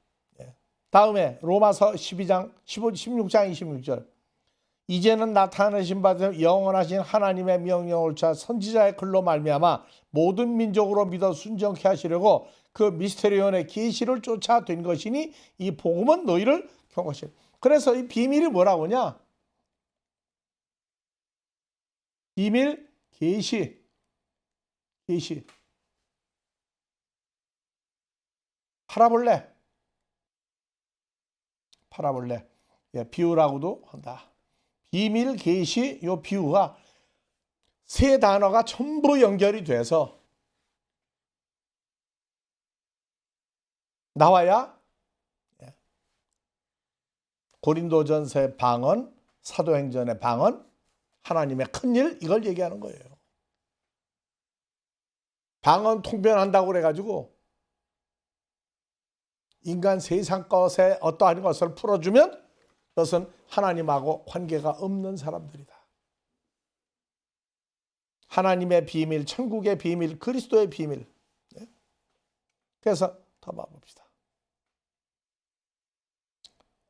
A: 다음에 로마서 16장 26절 이제는 나타나신 바 영원하신 하나님의 명령을 차 선지자의 글로 말미암아 모든 민족으로 믿어 순종케 하시려고 그 미스테리온의 계시를 쫓아된 것이니 이 복음은 너희를 경고하시라. 그래서 이 비밀이 뭐라고 하냐? 비밀 계시. 파라볼레. 비유라고도 한다. 비밀 계시 요 비유가 세 단어가 전부 연결이 돼서 나와야 고린도전서의 방언, 사도행전의 방언, 하나님의 큰일 이걸 얘기하는 거예요. 방언 통변한다고 그래가지고 인간 세상 것에 어떠한 것을 풀어주면 그것은 하나님하고 관계가 없는 사람들이다. 하나님의 비밀, 천국의 비밀, 그리스도의 비밀. 그래서 더 봐봅시다.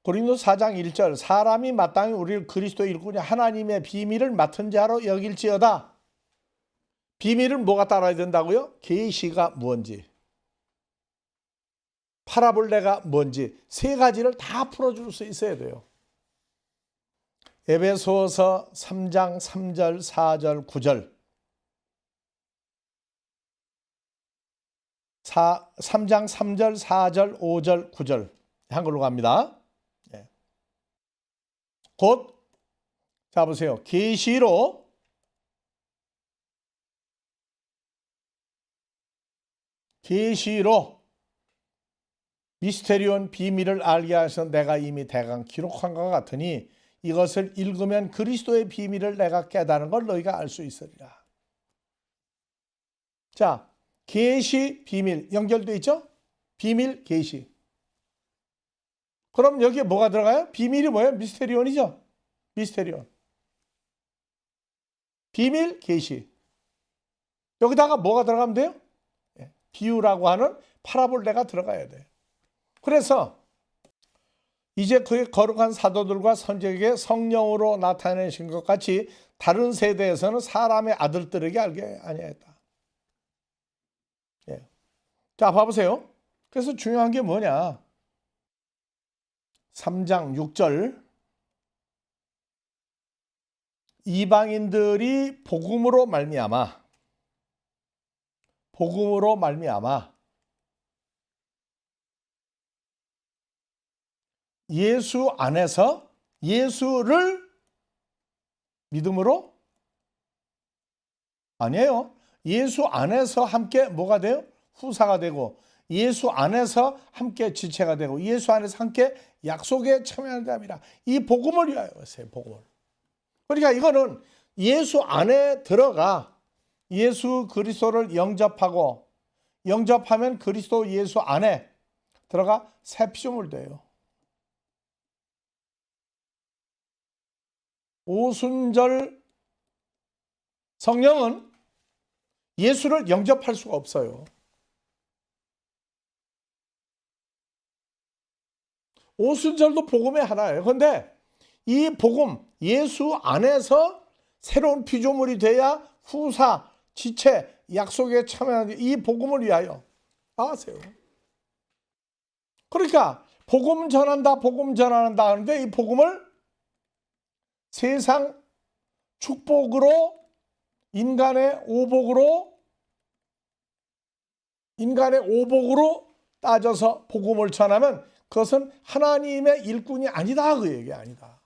A: 고린도서 4장 1절 사람이 마땅히 우리를 그리스도의 일꾼이 하나님의 비밀을 맡은 자로 여길지어다. 비밀은 뭐가 따라야 된다고요? 계시가 뭔지, 파라볼레가 뭔지 세 가지를 다 풀어줄 수 있어야 돼요. 에베소서 3장 3절 4절 9절 3장 3절 4절 5절 9절 한글로 갑니다. 곧 자 보세요. 계시로 미스테리온 비밀을 알게 하셔서 내가 이미 대강 기록한 것 같으니 이것을 읽으면 그리스도의 비밀을 내가 깨달은 걸 너희가 알 수 있으리라. 자, 계시 비밀 연결돼 있죠? 비밀 계시. 그럼 여기에 뭐가 들어가요? 비밀이 뭐예요? 미스테리온이죠? 미스테리온. 비밀 계시. 여기다가 뭐가 들어가면 돼요? 비유라고 하는 파라볼레가 들어가야 돼. 그래서 이제 그의 거룩한 사도들과 선지자에게 성령으로 나타내신 것 같이 다른 세대에서는 사람의 아들들에게 알게 아니했다. 자, 봐보세요. 그래서 중요한 게 뭐냐? 3장 6절 이방인들이 복음으로 말미암아 예수 안에서 예수를 믿음으로 아니에요. 예수 안에서 함께 뭐가 돼요? 후사가 되고 예수 안에서 함께 지체가 되고 예수 안에서 함께 약속에 참여하는 자입니다. 이 복음을 위하여 했어요. 복음을. 그러니까 이거는 예수 안에 들어가 예수 그리스도를 영접하면 그리스도 예수 안에 들어가 새 피조물 돼요. 오순절 성령은 예수를 영접할 수가 없어요. 오순절도 복음의 하나예요. 그런데 이 복음, 예수 안에서 새로운 피조물이 돼야 후사, 지체, 약속에 참여하는 이 복음을 위하여 나가세요. 그러니까 복음 전한다 하는데 이 복음을 세상 축복으로 인간의 오복으로 인간의 오복으로 따져서 복음을 전하면 그것은 하나님의 일꾼이 아니다. 그 얘기 아니다.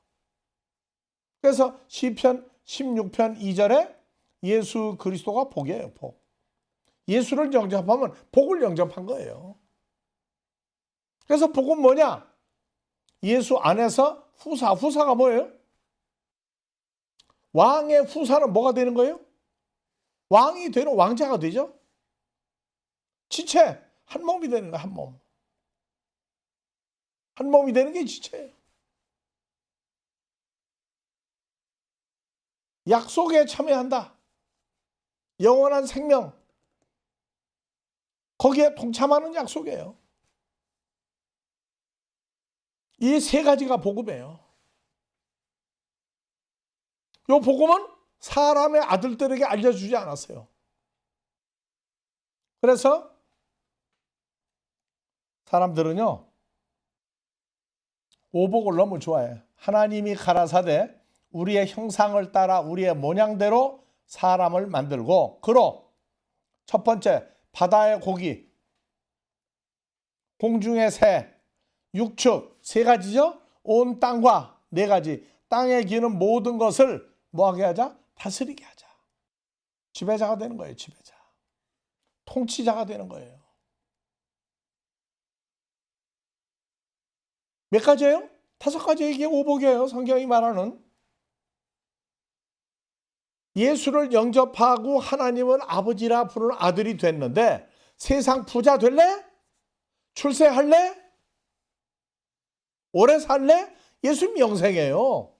A: 그래서 시편 16편 2절에 예수 그리스도가 복이에요. 복. 예수를 영접하면 복을 영접한 거예요. 그래서 복은 뭐냐? 예수 안에서 후사가 뭐예요? 왕의 후사는 뭐가 되는 거예요? 왕이 되는 왕자가 되죠. 지체, 한 몸이 되는 거야. 한 몸. 한 몸이 되는 게 지체예요. 약속에 참여한다. 영원한 생명. 거기에 동참하는 약속이에요. 이 세 가지가 복음이에요. 이 복음은 사람의 아들들에게 알려주지 않았어요. 그래서 사람들은요, 오복을 너무 좋아해. 하나님이 가라사대 우리의 형상을 따라 우리의 모양대로 사람을 만들고, 그로 첫 번째 바다의 고기, 공중의 새, 육축 세 가지죠. 온 땅과 네 가지, 땅에 기는 모든 것을 뭐하게 하자? 다스리게 하자. 지배자가 되는 거예요. 지배자. 통치자가 되는 거예요. 몇 가지예요? 5가지 이게 오복이에요. 성경이 말하는. 예수를 영접하고 하나님을 아버지라 부르는 아들이 됐는데 세상 부자 될래? 출세할래? 오래 살래? 예수님 영생이에요.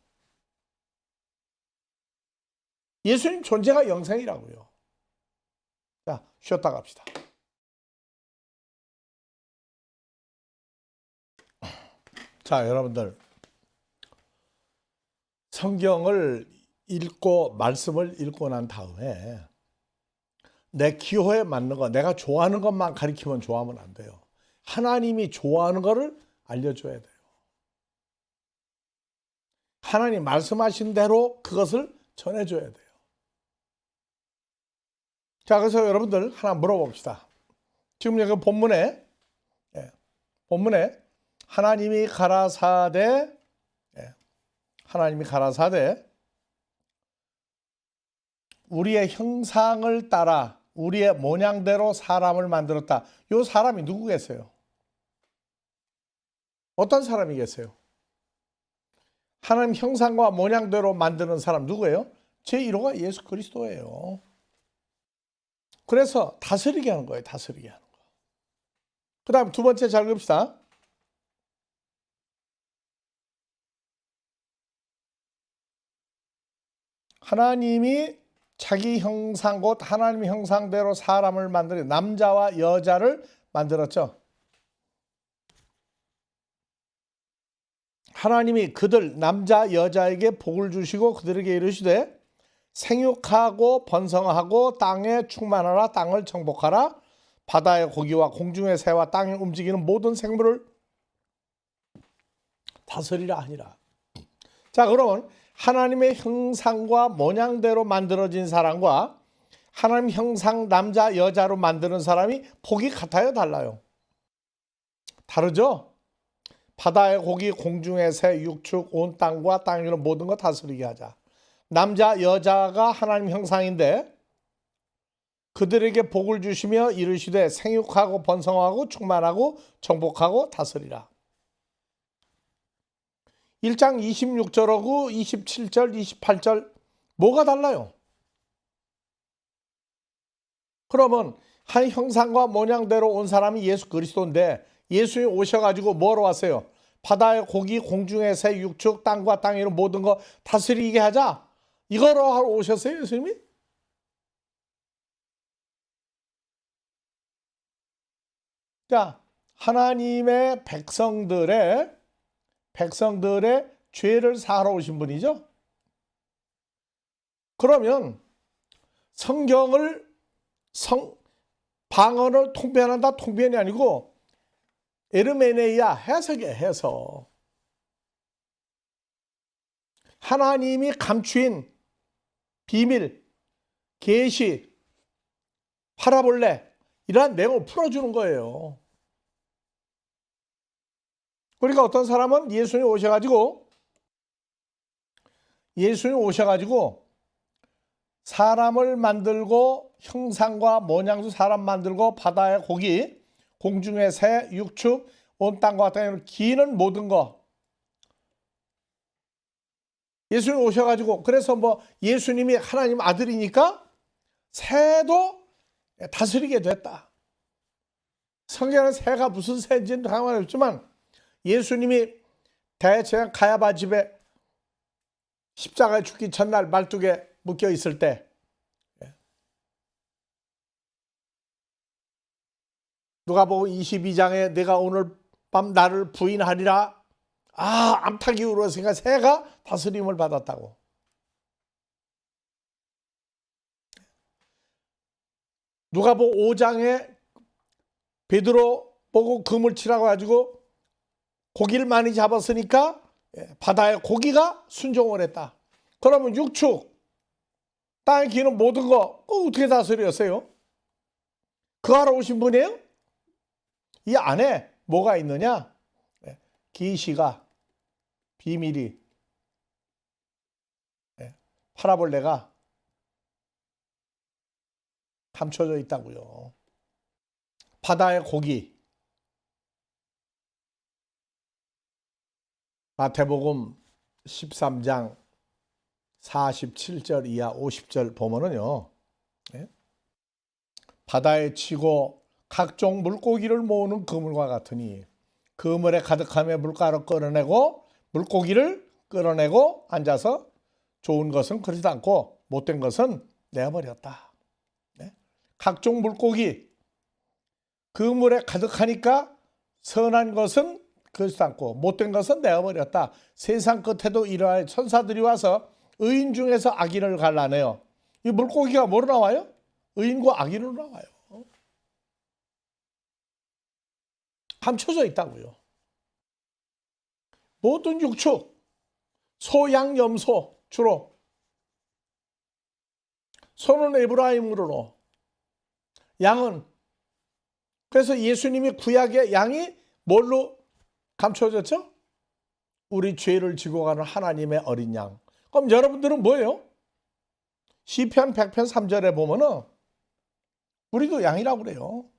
A: 예수님 존재가 영생이라고요. 자, 쉬었다 갑시다. 자, 여러분들 성경을 읽고 말씀을 읽고 난 다음에 내 기호에 맞는 거, 내가 좋아하는 것만 가리키면 좋아하면 안 돼요. 하나님이 좋아하는 거를 알려줘야 돼요. 하나님 말씀하신 대로 그것을 전해줘야 돼요. 자, 그래서 여러분들 하나 물어봅시다. 지금 여기 본문에 하나님이 가라사대 우리의 형상을 따라 우리의 모양대로 사람을 만들었다. 이 사람이 누구겠어요? 어떤 사람이겠어요? 하나님 형상과 모양대로 만드는 사람 누구예요? 제1호가 예수 그리스도예요. 그래서 다스리게 하는 거예요. 다스리게 하는 거. 그 다음 두 번째 잘 봅시다. 하나님이 자기 형상 곧 하나님 형상대로 사람을 만들어 남자와 여자를 만들었죠. 하나님이 그들 남자 여자에게 복을 주시고 그들에게 이르시되 생육하고 번성하고 땅에 충만하라 땅을 정복하라 바다의 고기와 공중의 새와 땅에 움직이는 모든 생물을 다스리라 하니라. 자, 그러면 하나님의 형상과 모양대로 만들어진 사람과 하나님 형상 남자 여자로 만드는 사람이 복이 같아요? 달라요? 다르죠? 바다의 고기, 공중의 새, 육축, 온 땅과 땅에 있는 모든 것 다스리게 하자. 남자, 여자가 하나님 형상인데 그들에게 복을 주시며 이르시되 생육하고 번성하고 충만하고 정복하고 다스리라. 1장 26절하고 27절, 28절 뭐가 달라요? 그러면 한 형상과 모양대로 온 사람이 예수 그리스도인데 예수님이 오셔가지고 뭐로 왔어요? 바다의 고기, 공중의 새, 육축, 땅과 땅에 있는 모든 거 다스리게 하자. 이거로 하러 오셨어요, 예수님이? 자, 하나님의 백성들의 죄를 사하러 오신 분이죠. 그러면 방언을 통변한다, 통변이 아니고 에르메네이아, 해석이에요, 해석. 하나님이 감추인 비밀, 계시, 파라볼레 이러한 내용을 풀어주는 거예요. 그러니까 어떤 사람은 예수님 오셔가지고 사람을 만들고 형상과 모양도 사람 만들고 바다의 고기, 공중의 새, 육축, 온 땅과 땅에 기는 모든 거. 예수님 오셔가지고 그래서 뭐 예수님이 하나님 아들이니까 새도 다스리게 됐다. 성경은 새가 무슨 새인지는 상관없지만 예수님이 대제사장 가야바 집에 십자가에 죽기 전날 말뚝에 묶여 있을 때 누가복음 22장에 내가 오늘 밤 나를 부인하리라. 암탉이 울었으니까 새가 다스림을 받았다고. 누가복음 5장에 베드로 보고 그물 치라고 가지고 고기를 많이 잡았으니까 바다의 고기가 순종을 했다. 그러면 육축, 땅에 기는 모든 거 어떻게 다스렸어요? 그 하러 오신 분이에요? 이 안에 뭐가 있느냐? 계시가, 비밀이, 파라볼레가 감춰져 있다고요. 바다의 고기. 마태복음 13장 47절 이하 50절 보면은요. 바다에 치고 각종 물고기를 모으는 그물과 같으니 그물에 가득함에 물가로 끌어내고 물고기를 끌어내고 앉아서 좋은 것은 그러지 않고 못된 것은 내어버렸다. 각종 물고기 그물에 가득하니까 선한 것은 그러지 않고 못된 것은 내어버렸다. 세상 끝에도 이러한 천사들이 와서 의인 중에서 악인을 갈라내요. 이 물고기가 뭐로 나와요? 의인과 악인으로 나와요. 감춰져 있다고요. 모든 육축, 소, 양, 염소 주로. 소는 에브라임으로, 양은 그래서 예수님이 구약의 양이 뭘로 감춰졌죠? 우리 죄를 지고 가는 하나님의 어린 양. 그럼 여러분들은 뭐예요? 시편 100편 3절에 보면은 우리도 양이라고 그래요.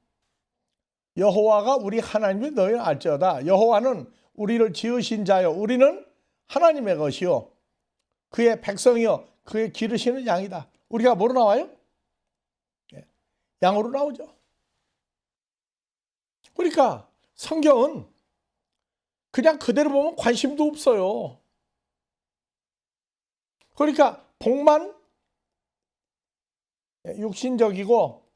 A: 여호와가 우리 하나님이 너희는 알지어다. 여호와는 우리를 지으신 자요. 우리는 하나님의 것이요. 그의 백성이요. 그의 기르시는 양이다. 우리가 뭐로 나와요? 양으로 나오죠. 그러니까 성경은 그냥 그대로 보면 관심도 없어요. 그러니까 복만 육신적이고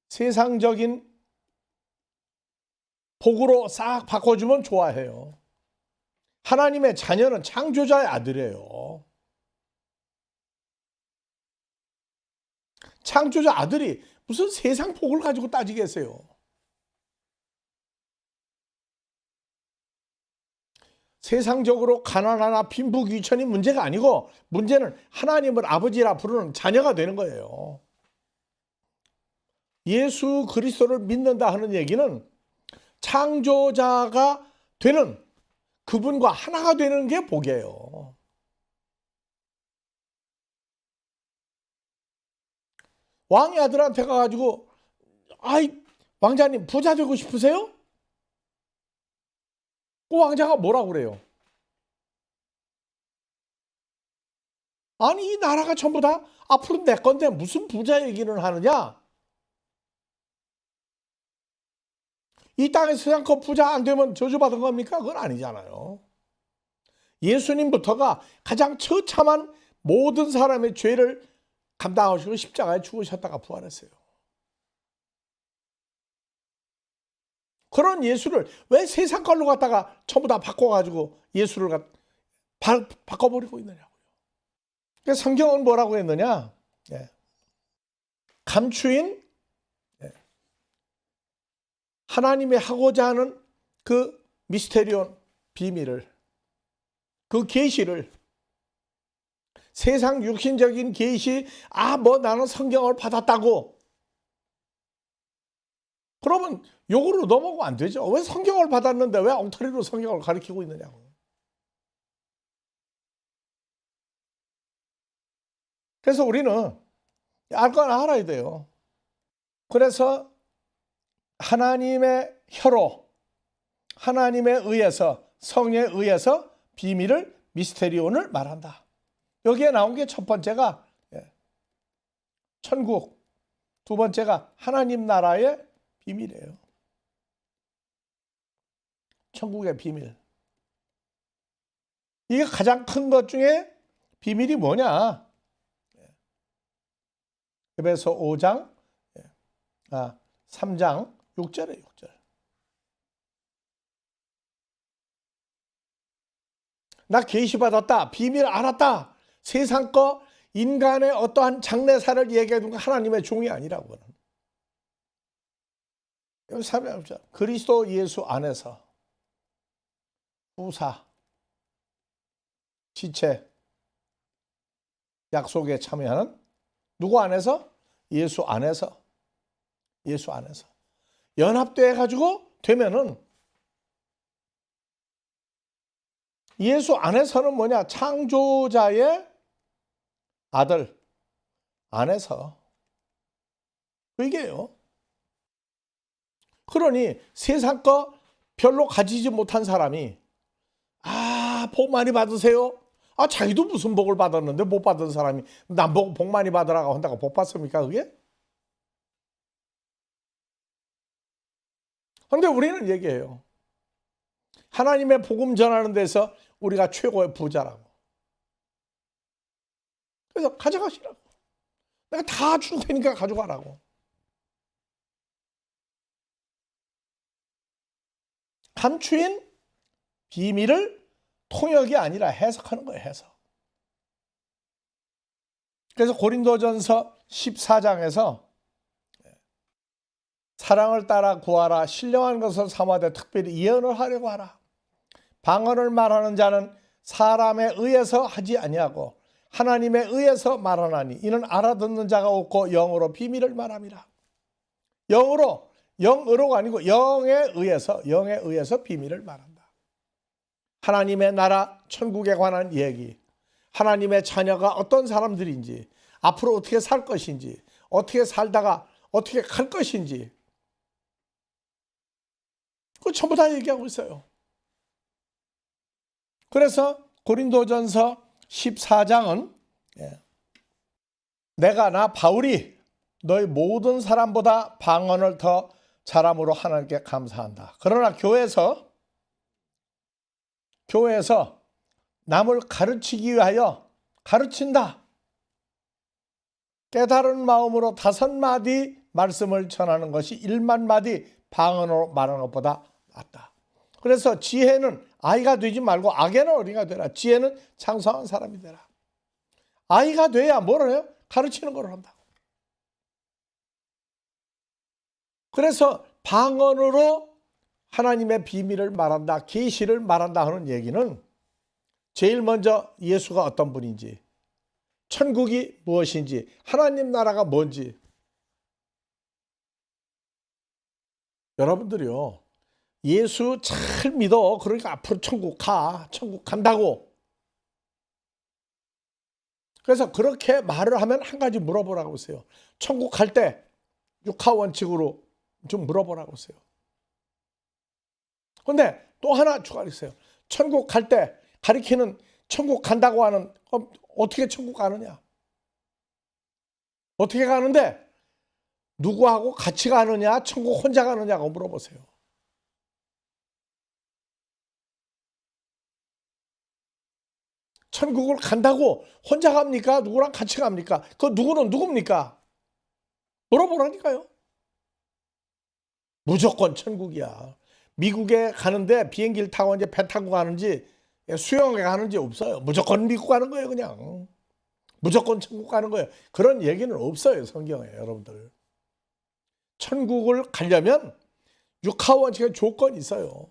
A: 세상적인 복으로 싹 바꿔주면 좋아해요. 하나님의 자녀는 창조자의 아들이에요. 창조자 아들이 무슨 세상 복을 가지고 따지겠어요. 세상적으로 가난하나 빈부귀천이 문제가 아니고 문제는 하나님을 아버지라 부르는 자녀가 되는 거예요. 예수 그리스도를 믿는다 하는 얘기는 창조자가 되는 그분과 하나가 되는 게 복이에요. 왕의 아들한테 가가지고 왕자님 부자 되고 싶으세요? 그 왕자가 뭐라고 그래요? 아니 이 나라가 전부 다 앞으로 내 건데 무슨 부자 얘기는 하느냐? 이 땅에서 그냥 부자 안 되면 저주받은 겁니까? 그건 아니잖아요. 예수님부터가 가장 처참한 모든 사람의 죄를 감당하시고 십자가에 죽으셨다가 부활했어요. 그런 예수를 왜 세상 걸로 갖다가 전부 다 바꿔가지고 예수를 바꿔버리고 있느냐고요. 그러니까 성경은 뭐라고 했느냐? 감추인 하나님이 하고자 하는 그 미스테리온 비밀을, 그 계시를, 세상 육신적인 계시, 나는 성경을 받았다고 그러면 욕으로 넘어가면 안 되죠. 왜 성경을 받았는데 왜 엉터리로 성경을 가르치고 있느냐고. 그래서 우리는 알 건 알아야 돼요. 그래서 하나님의 혀로, 하나님에 의해서, 성령에 의해서 비밀을, 미스테리온을 말한다. 여기에 나온 게 첫 번째가 천국, 두 번째가 하나님 나라의 비밀이에요. 천국의 비밀. 이게 가장 큰 것 중에 비밀이 뭐냐? 에베소 5장, 3장 6절에 6절. 나 계시받았다. 비밀 알았다. 세상 거 인간의 어떠한 장래사를 얘기해둔 하나님의 종이 아니라고는. 그리스도 예수 안에서 후사, 지체, 약속에 참여하는 누구 안에서? 예수 안에서. 예수 안에서. 연합돼 가지고 되면은 예수 안에서는 뭐냐? 창조자의 아들 안에서. 그게요. 그러니 세상 거 별로 가지지 못한 사람이 복 많이 받으세요. 자기도 무슨 복을 받았는데 못 받은 사람이 남보고 복 많이 받으라고 한다고 복 받습니까 그게? 그런데 우리는 얘기해요. 하나님의 복음 전하는 데서 우리가 최고의 부자라고. 그래서 가져가시라고. 내가 다 줄 테니까 가져가라고. 감추인 비밀을 통역이 아니라 해석하는 거예요. 해석. 그래서 고린도전서 14장에서 사랑을 따라 구하라. 신령한 것을 삼아되 특별히 예언을 하려고 하라. 방언을 말하는 자는 사람에 의해서 하지 아니하고 하나님에 의해서 말하나니 이는 알아듣는 자가 없고 영으로 비밀을 말함이라. 영으로가 아니고 영에 의해서 비밀을 말한다. 하나님의 나라 천국에 관한 얘기, 하나님의 자녀가 어떤 사람들인지, 앞으로 어떻게 살 것인지, 어떻게 살다가 어떻게 갈 것인지, 그거 전부 다 얘기하고 있어요. 그래서 고린도전서 14장은 나 바울이 너희 모든 사람보다 방언을 더 잘함으로 하나님께 감사한다. 그러나 교회에서 남을 가르치기 위하여 가르친다. 깨달은 마음으로 5마디 말씀을 전하는 것이 1만 마디 방언으로 말하는 것보다 낫다. 그래서 지혜는 아이가 되지 말고 악에는 어린이가 되라. 지혜는 장성한 사람이 되라. 아이가 돼야 뭐를 해요? 가르치는 걸 한다고. 그래서 방언으로 하나님의 비밀을 말한다, 계시를 말한다 하는 얘기는 제일 먼저 예수가 어떤 분인지, 천국이 무엇인지, 하나님 나라가 뭔지. 여러분들이요, 예수 잘 믿어. 그러니까 앞으로 천국 간다고. 그래서 그렇게 말을 하면 한 가지 물어보라고 했어요. 천국 갈 때 육하 원칙으로 좀 물어보라고 했어요. 근데 또 하나 추가했어요. 천국 갈 때 가리키는 천국 간다고 하는, 어떻게 천국 가느냐? 어떻게 가는데 누구하고 같이 가느냐, 천국 혼자 가느냐고 물어보세요. 천국을 간다고 혼자 갑니까? 누구랑 같이 갑니까? 그 누구는 누굽니까? 물어보라니까요. 무조건 천국이야. 미국에 가는데 비행기를 타고 이제 배 타고 가는지 수영에 가는지 없어요. 무조건 미국 가는 거예요, 그냥. 무조건 천국 가는 거예요. 그런 얘기는 없어요, 성경에, 여러분들. 천국을 가려면 육하원칙의 조건이 있어요.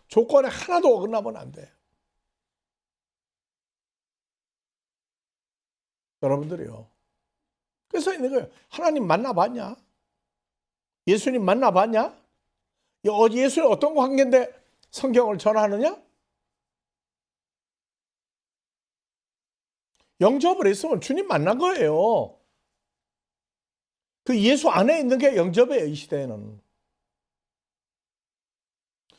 A: 조건에 하나도 어긋나면 안 돼. 여러분들이요. 그래서 있는 거예요. 하나님 만나봤냐? 예수님 만나봤냐? 예수님 어떤 관계인데 성경을 전하느냐? 영접을 했으면 주님 만난 거예요. 그 예수 안에 있는 게 영접이에요, 이 시대에는.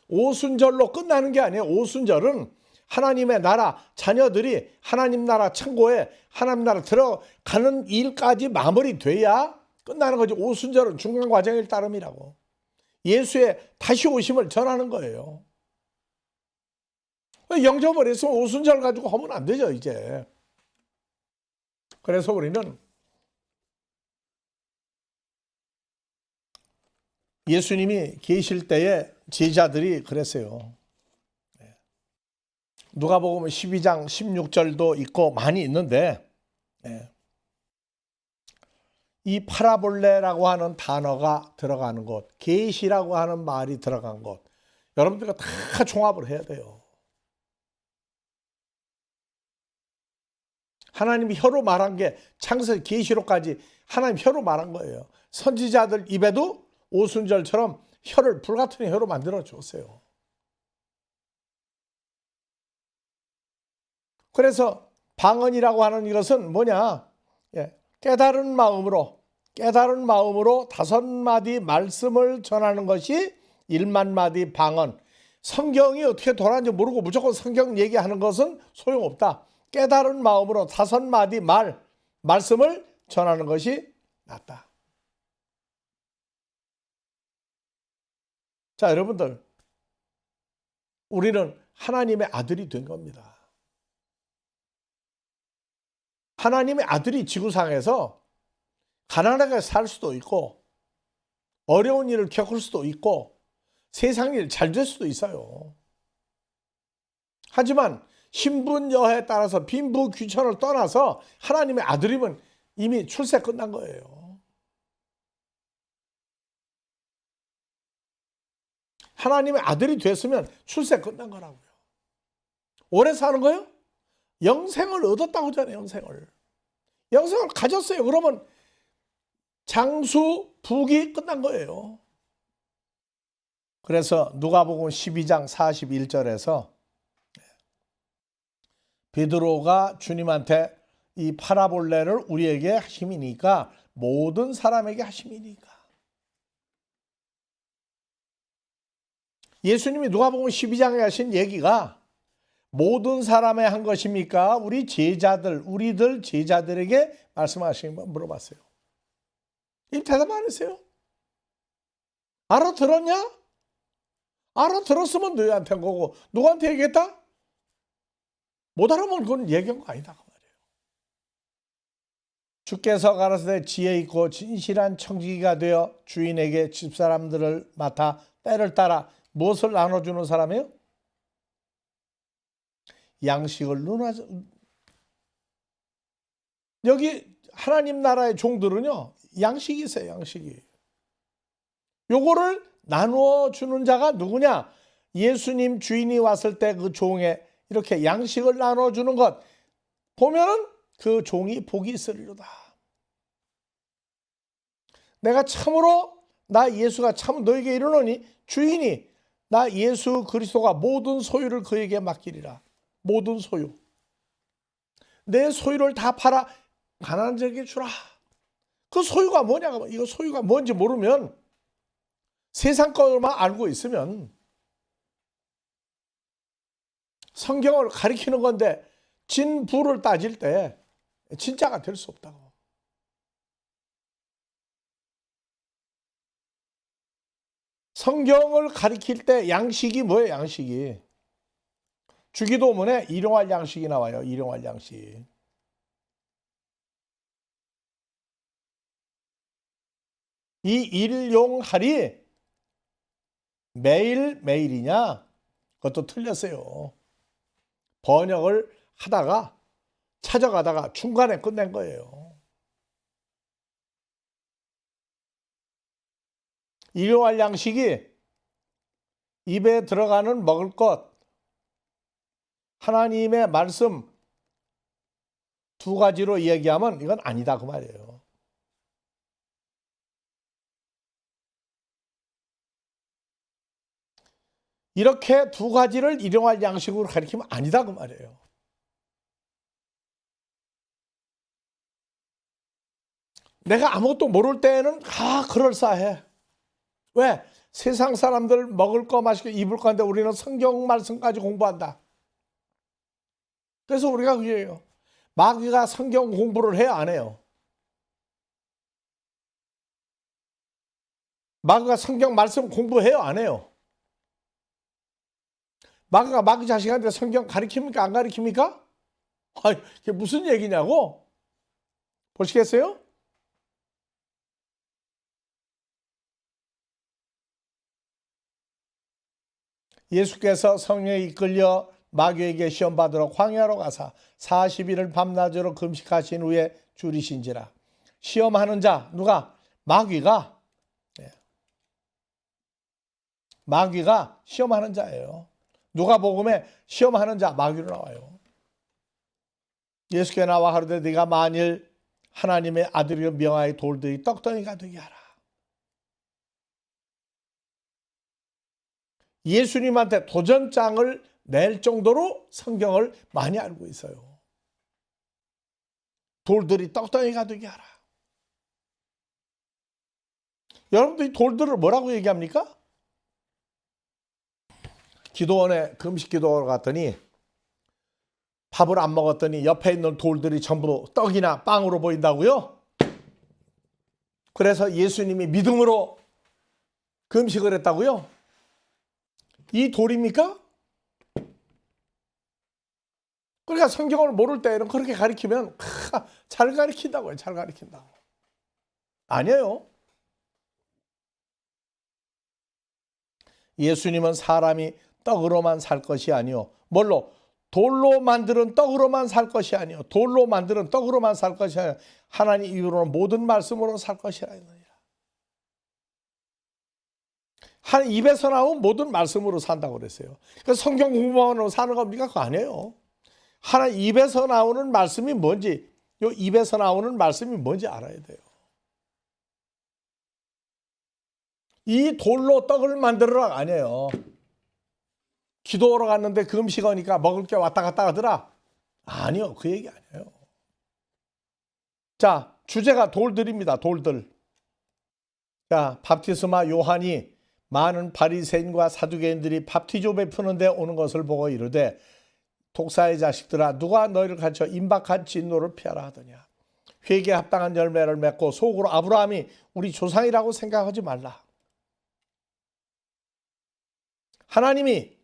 A: 오순절로 끝나는 게 아니에요. 오순절은 하나님의 나라 자녀들이 하나님 나라 천국에 하나님 나라 들어가는 일까지 마무리돼야 끝나는 거지. 오순절은 중간 과정일 따름이라고. 예수의 다시 오심을 전하는 거예요. 영접을 해서 오순절 가지고 하면 안 되죠, 이제. 그래서 우리는 예수님이 계실 때에 제자들이 그랬어요. 누가복음 12장 16절도 있고 많이 있는데, 이 파라볼레라고 하는 단어가 들어가는 곳, 계시라고 하는 말이 들어간 곳, 여러분들과 다 종합을 해야 돼요. 하나님이 혀로 말한 게 창세기 계시록까지 하나님 혀로 말한 거예요. 선지자들 입에도 오순절처럼 혀를 불같은 혀로 만들어 줬어요. 그래서 방언이라고 하는 이것은 뭐냐? 깨달은 마음으로 다섯 마디 말씀을 전하는 것이 1만 마디 방언. 성경이 어떻게 돌아가는지 모르고 무조건 성경 얘기하는 것은 소용없다. 깨달은 마음으로 다섯 마디 말씀을 전하는 것이 낫다. 자, 여러분들, 우리는 하나님의 아들이 된 겁니다. 하나님의 아들이 지구상에서 가난하게 살 수도 있고 어려운 일을 겪을 수도 있고 세상 일 잘 될 수도 있어요. 하지만 신분여에 따라서 빈부 귀천을 떠나서 하나님의 아들이면 이미 출세 끝난 거예요. 하나님의 아들이 됐으면 출세 끝난 거라고요. 오래 사는 거요? 영생을 얻었다고 하잖아요. 영생을 가졌어요. 그러면 장수 부귀 끝난 거예요. 그래서 누가복음 12장 41절에서 베드로가 주님한테 이 파라볼레를 우리에게 하심이니까 모든 사람에게 하심이니까. 예수님이 누가복음 12장에 하신 얘기가 모든 사람의 한 것입니까? 우리들 제자들에게 말씀하신 거 물어봤어요. 이 대답 안 했어요. 알아들었냐? 알아들었으면 너희한테 한 거고 누구한테 얘기했다? 못 알아보면 그건 얘기한 거 아니다 그 말이에요. 주께서 가라사대 지혜 있고 진실한 청지기가 되어 주인에게 집사람들을 맡아 때를 따라 무엇을 나눠주는 사람이에요? 양식을 여기 하나님 나라의 종들은요 양식이 있어요. 양식이. 요거를 나누어 주는 자가 누구냐? 예수님 주인이 왔을 때 그 종에 이렇게 양식을 나눠 주는 것 보면은 그 종이 복이 있으리로다. 내가 참으로 나 예수가 참 너에게 이르노니 주인이 나 예수 그리스도가 모든 소유를 그에게 맡기리라. 모든 소유. 내 소유를 다 팔아 가난한 자에게 주라. 그 소유가 뭐냐고. 이거 소유가 뭔지 모르면 세상 것만 알고 있으면 성경을 가리키는 건데 진부를 따질 때 진짜가 될 수 없다고. 성경을 가리킬 때 양식이 뭐예요? 양식이. 주기도문에 일용할 양식이 나와요. 일용할 양식. 이 일용할이 매일매일이냐? 그것도 틀렸어요. 번역을 하다가 찾아가다가 중간에 끝낸 거예요. 일용할 양식이 입에 들어가는 먹을 것, 하나님의 말씀 두 가지로 얘기하면 이건 아니다 그 말이에요. 이렇게 두 가지를 일용할 양식으로 가리키면 아니다 그 말이에요. 내가 아무것도 모를 때는 그럴싸해. 왜? 세상 사람들 먹을 거 마시고 입을 건데 우리는 성경 말씀까지 공부한다. 그래서 우리가 그래요. 마귀가 성경 공부를 해요, 안 해요? 마귀가 성경 말씀 공부해요, 안 해요? 마귀가 마귀 자식한테 성경 가르칩니까, 안 가르칩니까? 이게 무슨 얘기냐고? 보시겠어요? 예수께서 성령에 이끌려 마귀에게 시험 받으러 광야로 가사 40일을 밤낮으로 금식하신 후에 줄이신지라. 시험하는 자 누가? 마귀가 시험하는 자예요. 누가복음에 시험하는 자 마귀로 나와요. 예수께 나와 가로되 네가 만일 하나님의 아들이여 명하여 돌들이 떡덩이가 되게 하라. 예수님한테 도전장을 낼 정도로 성경을 많이 알고 있어요. 돌들이 떡덩이가 되게 하라. 여러분들이 돌들을 뭐라고 얘기합니까? 기도원에 금식 기도하러 갔더니 밥을 안 먹었더니 옆에 있는 돌들이 전부 떡이나 빵으로 보인다고요? 그래서 예수님이 믿음으로 금식을 했다고요? 이 돌입니까? 그러니까 성경을 모를 때는 그렇게 가르치면 잘 가르친다고요. 잘 가르친다고. 아니에요. 예수님은 사람이 떡으로만 살 것이 아니요. 뭘로? 돌로 만드는 떡으로만 살 것이 아니요. 돌로 만드는 떡으로만 살 것이 아니요. 하나님 입으로는 모든 말씀으로 살 것이라 했느니라. 한 입에서 나온 모든 말씀으로 산다고 그랬어요. 그러니까 성경 공부만으로 사는 겁니까? 그거 아니에요. 하나님 입에서 나오는 말씀이 뭔지, 요 입에서 나오는 말씀이 뭔지 알아야 돼요. 이 돌로 떡을 만들어라 아니에요. 기도하러 갔는데 금식하니까 먹을 게 왔다 갔다 하더라. 아니요. 그 얘기 아니에요. 자, 주제가 돌들입니다. 돌들. 자, 바티스마 요한이 많은 바리새인과 사두개인들이 밥티조 베푸는데 오는 것을 보고 이르되 독사의 자식들아 누가 너희를 가르쳐 임박한 진노를 피하라 하더냐. 회개에 합당한 열매를 맺고 속으로 아브라함이 우리 조상이라고 생각하지 말라. 하나님이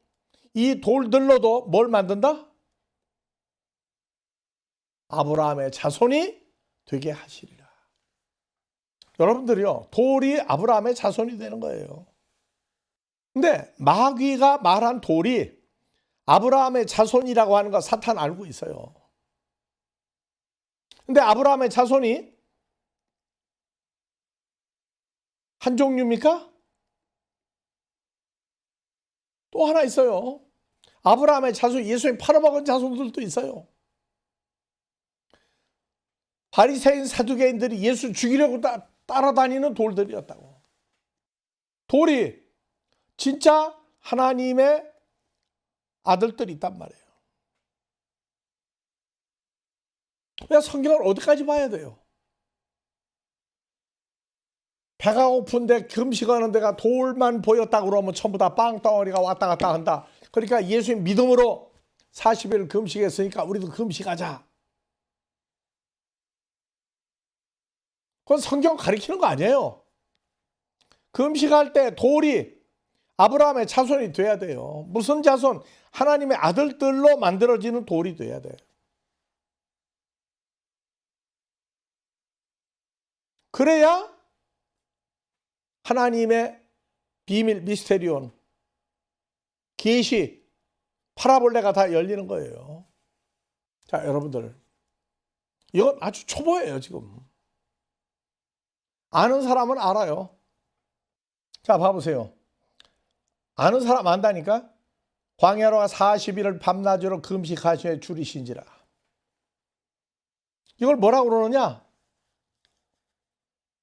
A: 이 돌들로도 뭘 만든다? 아브라함의 자손이 되게 하시리라. 여러분들이요, 돌이 아브라함의 자손이 되는 거예요. 근데 마귀가 말한 돌이 아브라함의 자손이라고 하는 거 사탄 알고 있어요. 근데 아브라함의 자손이 한 종류입니까? 또 하나 있어요. 아브라함의 자손, 예수님 팔아먹은 자손들도 있어요. 바리새인 사두개인들이 예수 죽이려고 따라다니는 돌들이었다고. 돌이 진짜 하나님의 아들들이 있단 말이에요. 왜 성경을 어디까지 봐야 돼요? 배가 고픈데 금식하는 데가 돌만 보였다고 그러면 전부 다 빵덩어리가 왔다 갔다 한다. 그러니까 예수님 믿음으로 40일 금식했으니까 우리도 금식하자. 그건 성경 가리키는 거 아니에요. 금식할 때 돌이 아브라함의 자손이 돼야 돼요. 무슨 자손? 하나님의 아들들로 만들어지는 돌이 돼야 돼요. 그래야 하나님의 비밀 미스테리온 계시 파라볼레가 다 열리는 거예요. 자, 여러분들 이건 아주 초보예요. 지금 아는 사람은 알아요. 자, 봐보세요. 아는 사람 안다니까. 광야로 가 40일을 밤낮으로 금식하시에 줄이신지라. 이걸 뭐라고 그러느냐?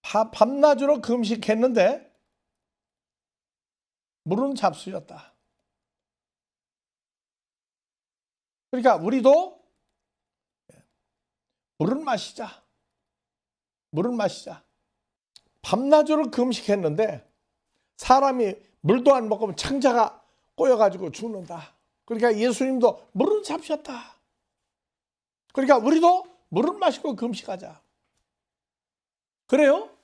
A: 밤낮으로 금식했는데 물은 잡수였다. 그러니까 우리도 물을 마시자. 물을 마시자. 밤낮으로 금식했는데 사람이 물도 안 먹으면 창자가 꼬여가지고 죽는다. 그러니까 예수님도 물은 잡셨다. 그러니까 우리도 물을 마시고 금식하자. 그래요?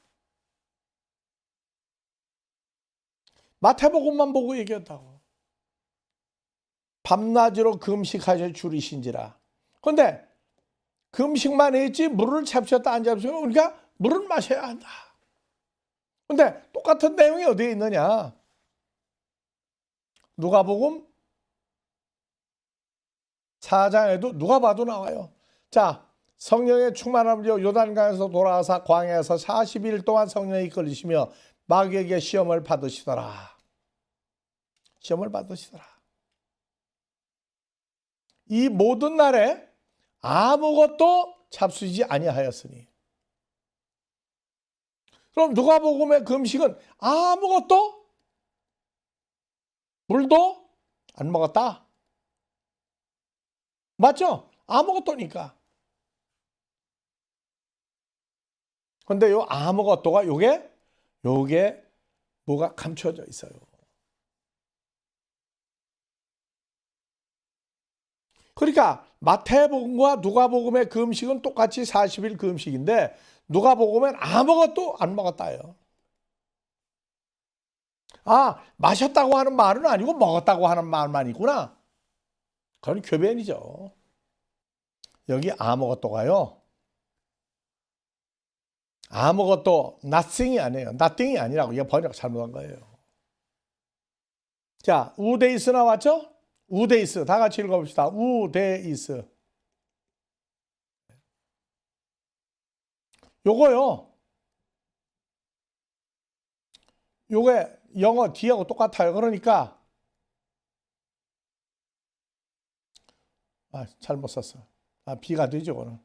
A: 마태복음만 보고 얘기했다고. 밤낮으로 금식하실 줄이신지라. 그런데 금식만 했지 물을 잡셨다 안 잡셨다. 그러니까 물을 마셔야 한다. 근데 똑같은 내용이 어디에 있느냐? 누가복음 4장에도 누가 봐도 나와요. 자, 성령의 충만함으로 요단강에서 돌아와서 광야에서 40일 동안 성령이 이끌리시며 마귀에게 시험을 받으시더라. 시험을 받으시더라. 이 모든 날에 아무것도 잡수지 아니하였으니. 그럼 누가복음의 금식은 아무것도 물도 안 먹었다. 맞죠? 아무것도니까. 근데 요 아무것도가 요게 뭐가 감춰져 있어요. 그러니까 마태복음과 누가복음의 금식은 똑같이 40일 금식인데 누가복음엔 아무것도 안 먹었다요. 아, 마셨다고 하는 말은 아니고 먹었다고 하는 말만 있구나. 그건 궤변이죠. 여기 아무것도가요. 아무것도 nothing이 아니에요. nothing이 아니라고. 이게 번역 잘못한 거예요. 자, 우데이스 나왔죠? 우데이스. 다 같이 읽어봅시다. 우데이스. 요거요. 요게 영어 D하고 똑같아요. 그러니까 잘못 썼어. B가 되죠, 그거는.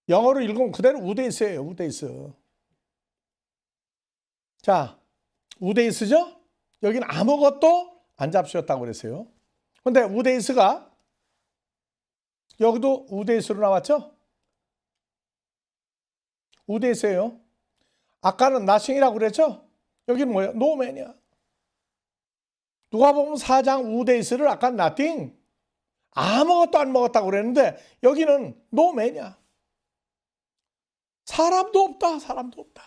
A: 영어로 읽으면 그대로 우데이스예요. 우데이스. 자, 우데이스죠? 여기는 아무것도 안 잡수셨다고 그랬어요. 근데 우데이스가 여기도 우데이스로 나왔죠? 우데이스예요. 아까는 나싱이라고 그랬죠? 여기는 뭐예요? 노맨이야. 누가복음 4장 우데이스를 아까 nothing, 아무것도 안 먹었다고 그랬는데 여기는 노맨이야. 사람도 없다. 사람도 없다.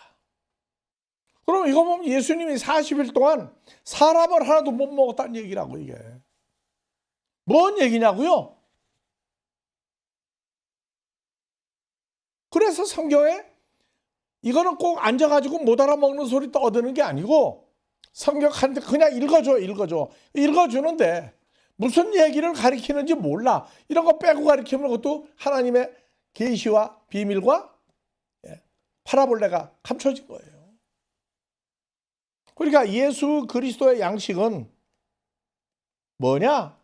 A: 그럼 이거 보면 예수님이 40일 동안 사람을 하나도 못 먹었다는 얘기라고. 이게 뭔 얘기냐고요? 그래서 성경에 이거는 꼭 앉아가지고 못 알아먹는 소리 떠드는 게 아니고 성경한테 그냥 읽어줘. 읽어주는데 무슨 얘기를 가리키는지 몰라. 이런 거 빼고 가리키면 그것도 하나님의 계시와 비밀과 파라볼레가 감춰진 거예요. 그러니까 예수 그리스도의 양식은 뭐냐?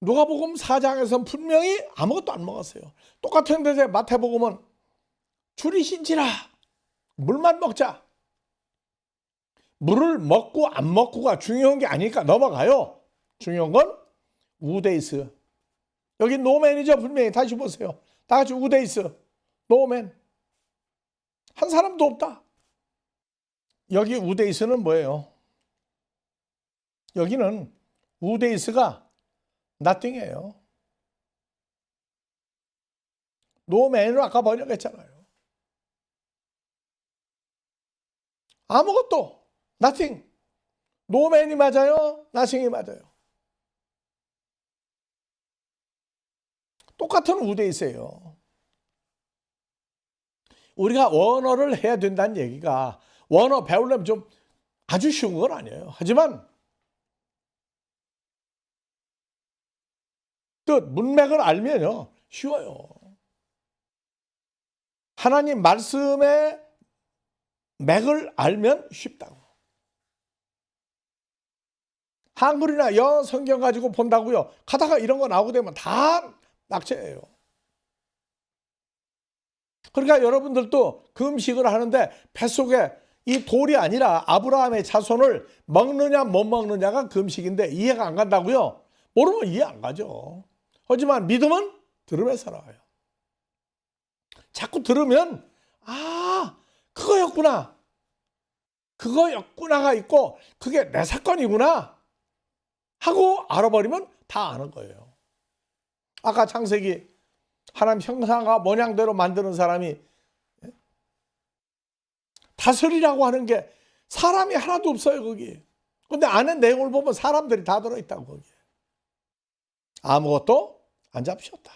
A: 누가복음 4장에서는 분명히 아무것도 안 먹었어요. 똑같은데 마태복음은 줄이신지라 물만 먹자. 물을 먹고 안 먹고가 중요한 게 아니니까 넘어가요. 중요한 건 우데이스. 여기 노맨이죠. 분명히 다시 보세요. 다 같이 우데이스. 노맨. 한 사람도 없다. 여기 우데이스는 뭐예요? 여기는 우데이스가 nothing이에요. 노맨으로 아까 번역했잖아요. 아무것도 nothing. 노맨이 맞아요? nothing이 맞아요. 똑같은 우데이스예요. 우리가 원어를 해야 된다는 얘기가 원어 배우려면 좀 아주 쉬운 건 아니에요. 하지만 뜻, 문맥을 알면요 쉬워요. 하나님 말씀의 맥을 알면 쉽다고. 한글이나 영어 성경 가지고 본다고요. 가다가 이런 거 나오게 되면 다 낙제예요. 그러니까 여러분들도 금식을 하는데 뱃속에 이 돌이 아니라 아브라함의 자손을 먹느냐 못 먹느냐가 금식인데 이해가 안 간다고요? 모르면 이해 안 가죠. 하지만 믿음은 들음에서 나와요. 자꾸 들으면 그거였구나. 그거였구나가 있고 그게 내 사건이구나 하고 알아버리면 다 아는 거예요. 아까 창세기 하나님 형상과 모양대로 만드는 사람이 다스리라고 하는 게 사람이 하나도 없어요, 거기. 근데 안에 내용을 보면 사람들이 다 들어있다고, 거기. 아무것도 안 잡히었다.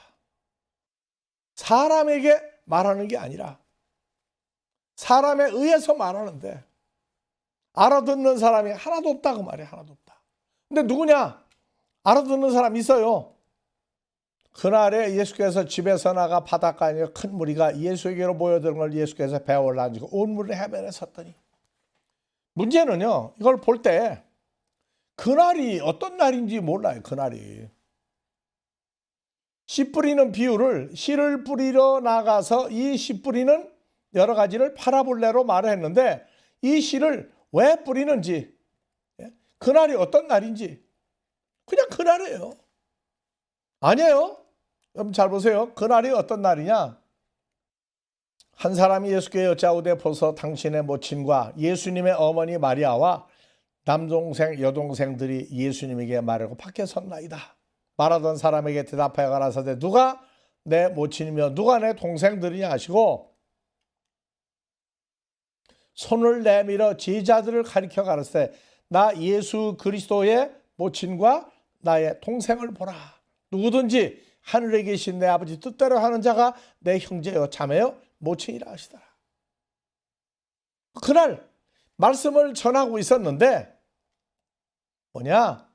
A: 사람에게 말하는 게 아니라 사람에 의해서 말하는데 알아듣는 사람이 하나도 없다, 그 말이에요, 하나도 없다. 근데 누구냐? 알아듣는 사람 있어요. 그날에 예수께서 집에서 나가 바닷가에 큰 무리가 예수에게로 모여드는 걸 예수께서 배에 올라앉고 온 무리를 해변에 섰더니, 문제는요, 이걸 볼 때 그날이 어떤 날인지 몰라요. 그날이 씨 뿌리는 비유를 씨를 뿌리러 나가서 이 씨 뿌리는 여러 가지를 파라볼레로 말을 했는데 이 씨를 왜 뿌리는지, 그날이 어떤 날인지 그냥 그날이에요. 아니에요. 여러분 잘 보세요. 그날이 어떤 날이냐? 한 사람이 예수께 여짜오되 보소 당신의 모친과 예수님의 어머니 마리아와 남동생 여동생들이 예수님에게 말하고 밖에 섰나이다. 말하던 사람에게 대답하여 가라사대 누가 내 모친이며 누가 내 동생들이냐 하시고 손을 내밀어 제자들을 가리켜 가라사대 나 예수 그리스도의 모친과 나의 동생을 보라. 누구든지 하늘에 계신 내 아버지 뜻대로 하는 자가 내 형제요 자매요 모친이라 하시더라. 그날 말씀을 전하고 있었는데 뭐냐?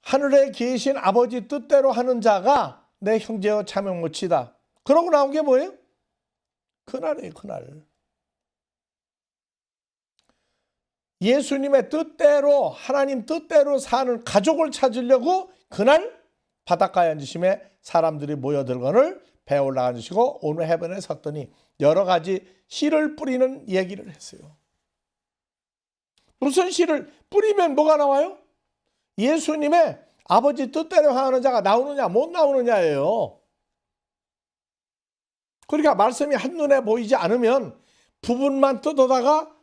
A: 하늘에 계신 아버지 뜻대로 하는 자가 내 형제요 자매 모치다. 그러고 나온 게 뭐예요? 그날이에요, 그날. 예수님의 뜻대로, 하나님 뜻대로 사는 가족을 찾으려고 그날 바닷가에 앉으심에 사람들이 모여들거늘 배에 올라앉으시고 오늘 해변에 섰더니 여러 가지 씨를 뿌리는 얘기를 했어요. 무슨 씨를 뿌리면 뭐가 나와요? 예수님의 아버지 뜻대로 하는 자가 나오느냐 못 나오느냐예요. 그러니까 말씀이 한눈에 보이지 않으면 부분만 뜯어다가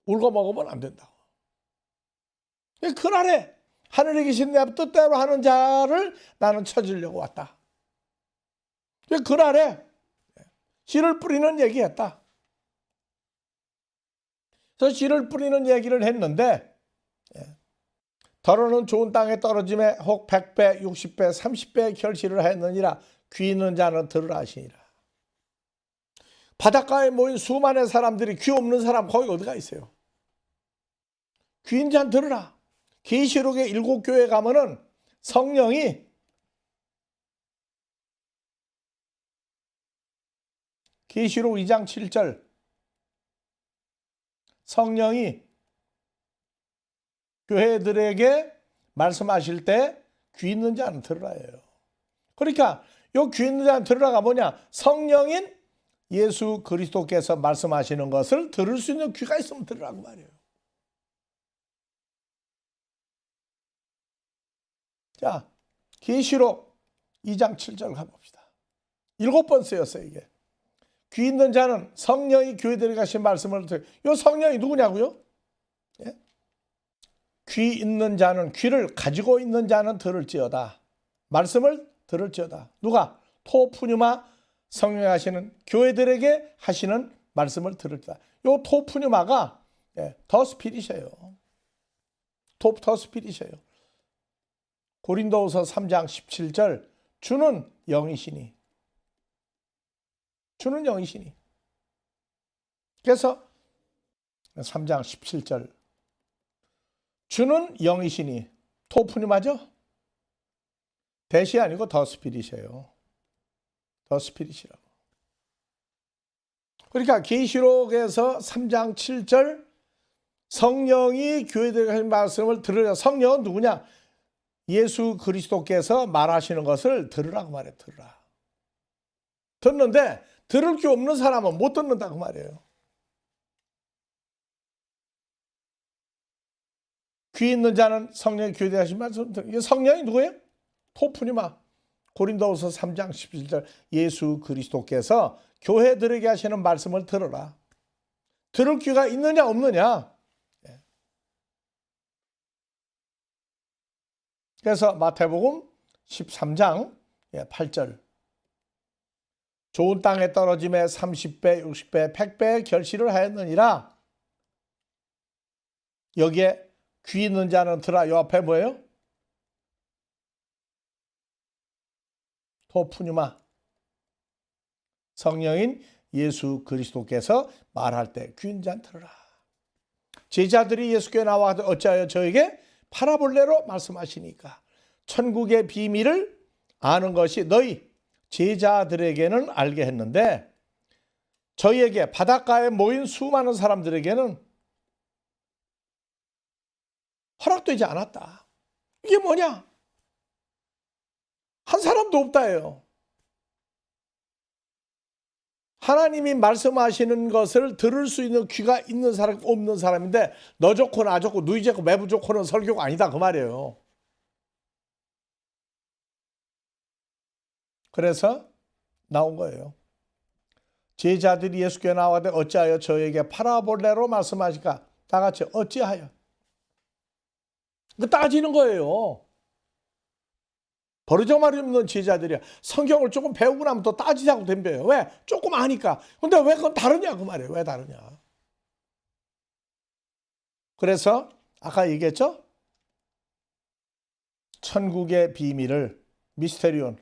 A: 울고 먹으면 안 된다고. 그날에 하늘에 계신 내 뜻대로 하는 자를 나는 찾으려고 왔다. 그날에 씨를 뿌리는 얘기했다. 그래서 씨를 뿌리는 얘기를 했는데 더러는 좋은 땅에 떨어짐에 혹 100배, 60배, 30배 결실을 했느니라. 귀 있는 자는 들으라 하시니라. 바닷가에 모인 수많은 사람들이 귀 없는 사람 거기 어디가 있어요? 귀 있는 자는 들으라. 계시록의 7교회 가면은 성령이 계시록 2장 7절 성령이 교회들에게 말씀하실 때 귀 있는 자는 들으라예요. 그러니까 요 귀 있는 자는 들으라가 뭐냐? 성령인 예수 그리스도께서 말씀하시는 것을 들을 수 있는 귀가 있으면 들으라고 말이에요. 자, 계시록 2장 7절 가봅시다. 7번 쓰였어요, 이게. 귀 있는 자는 성령이 교회들에 가신 말씀을 들어요. 이 성령이 누구냐고요? 예? 귀 있는 자는, 귀를 가지고 있는 자는 들을지어다. 말씀을 들을지어다. 누가? 토푸뉴마 성령이 하시는 교회들에게 하시는 말씀을 들을지어다. 이 토푸뉴마가 더 스피릿이에요. 더 스피릿이에요. 고린도후서 3장 17절 주는 영이시니. 주는 영이시니. 그래서 3장 17절 주는 영이시니 토푸뉴마죠? 대시 아니고 더 스피릿이에요. 더 스피릿이라고. 그러니까 계시록에서 3장 7절 성령이 교회들에게 하신 말씀을 들으라. 성령은 누구냐? 예수 그리스도께서 말하시는 것을 들으라고 말해. 들으라. 듣는데 들을 게 없는 사람은 못 듣는다 그 말이에요. 귀 있는 자는 성령의 교대하신 말씀 들으라. 이게 성령이 누구예요? 토프니마. 고린도후서 3장 17절 예수 그리스도께서 교회들에게 하시는 말씀을 들으라. 들을 귀가 있느냐 없느냐. 그래서 마태복음 13장 8절 좋은 땅에 떨어짐에 30배, 60배, 100배의 결실을 하였느니라. 여기에 귀 있는 자는 들으라. 요 앞에 뭐예요? 토푸니마. 성령인 예수 그리스도께서 말할 때 귀 있는 자는 들으라. 제자들이 예수께 나와 어찌하여 저에게 파라볼레로 말씀하시니까 천국의 비밀을 아는 것이 너희 제자들에게는 알게 했는데 저희에게 바닷가에 모인 수많은 사람들에게는 허락되지 않았다. 이게 뭐냐? 한 사람도 없다예요. 하나님이 말씀하시는 것을 들을 수 있는 귀가 있는 사람, 없는 사람인데 너 좋고 나 좋고 누이 좋고 매부 좋고는 설교가 아니다 그 말이에요. 그래서 나온 거예요. 제자들이 예수께 나와되 어찌하여 저에게 파라볼레로 말씀하실까? 다 같이 어찌하여? 따지는 거예요. 버르장머리 없는 제자들이야. 성경을 조금 배우고 나면 또 따지자고 덤벼요. 왜? 조금 아니까. 근데 왜 그건 다르냐 그 말이에요. 왜 다르냐. 그래서 아까 얘기했죠? 천국의 비밀을 미스테리온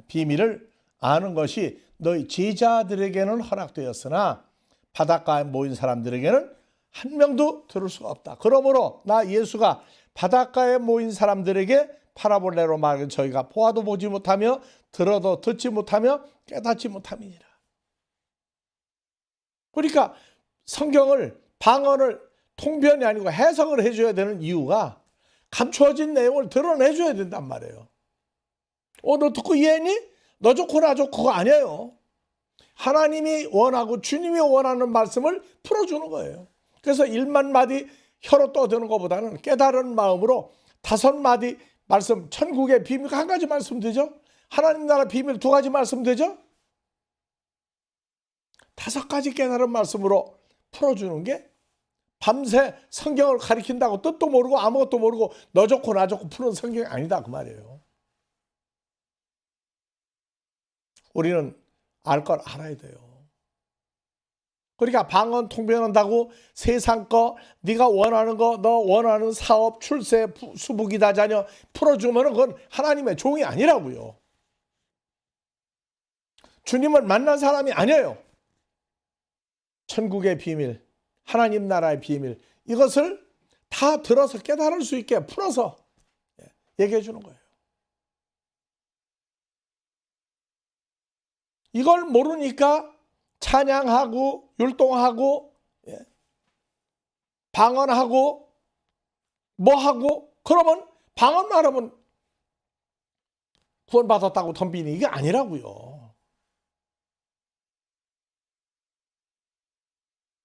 A: 비밀을 아는 것이 너희 제자들에게는 허락되었으나 바닷가에 모인 사람들에게는 한 명도 들을 수가 없다. 그러므로 나 예수가 바닷가에 모인 사람들에게 파라볼레로 말하기를 저희가 보아도 보지 못하며 들어도 듣지 못하며 깨닫지 못함이니라. 그러니까 성경을 방언을 통변이 아니고 해석을 해줘야 되는 이유가 감추어진 내용을 드러내줘야 된단 말이에요. 너 듣고 이해했니? 너 좋고 나 좋고 그거 아니에요. 하나님이 원하고 주님이 원하는 말씀을 풀어주는 거예요. 그래서 1만 마디 혀로 떠드는 것보다는 깨달은 마음으로 5마디 말씀, 천국의 비밀 한 가지 말씀 되죠? 하나님 나라 비밀 2가지 말씀 되죠? 5가지 깨달은 말씀으로 풀어주는 게 밤새 성경을 가리킨다고 뜻도 모르고 아무것도 모르고 너 좋고 나 좋고 푸는 성경이 아니다 그 말이에요. 우리는 알 걸 알아야 돼요. 그러니까 방언 통변한다고 세상 거 네가 원하는 거 너 원하는 사업 출세 수복이다 자녀 풀어주면 그건 하나님의 종이 아니라고요. 주님을 만난 사람이 아니에요. 천국의 비밀 하나님 나라의 비밀 이것을 다 들어서 깨달을 수 있게 풀어서 얘기해 주는 거예요. 이걸 모르니까 찬양하고 율동하고 방언하고 뭐하고 그러면 방언만 하면 구원받았다고 덤비니 이게 아니라고요.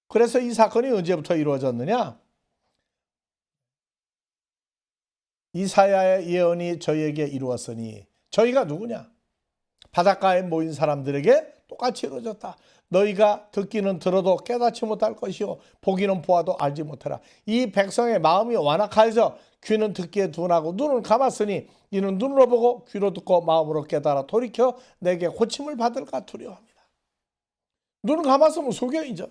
A: 그래서 이 사건이 언제부터 이루어졌느냐? 이사야의 예언이 저희에게 이루었으니 저희가 누구냐? 바닷가에 모인 사람들에게 똑같이 이루어졌다. 너희가 듣기는 들어도 깨닫지 못할 것이요 보기는 보아도 알지 못하라. 이 백성의 마음이 완악하여져 귀는 듣기에 둔하고 눈은 감았으니 이는 눈으로 보고 귀로 듣고 마음으로 깨달아 돌이켜 내게 고침을 받을까 두려워합니다. 눈은 감았으면 소경이죠.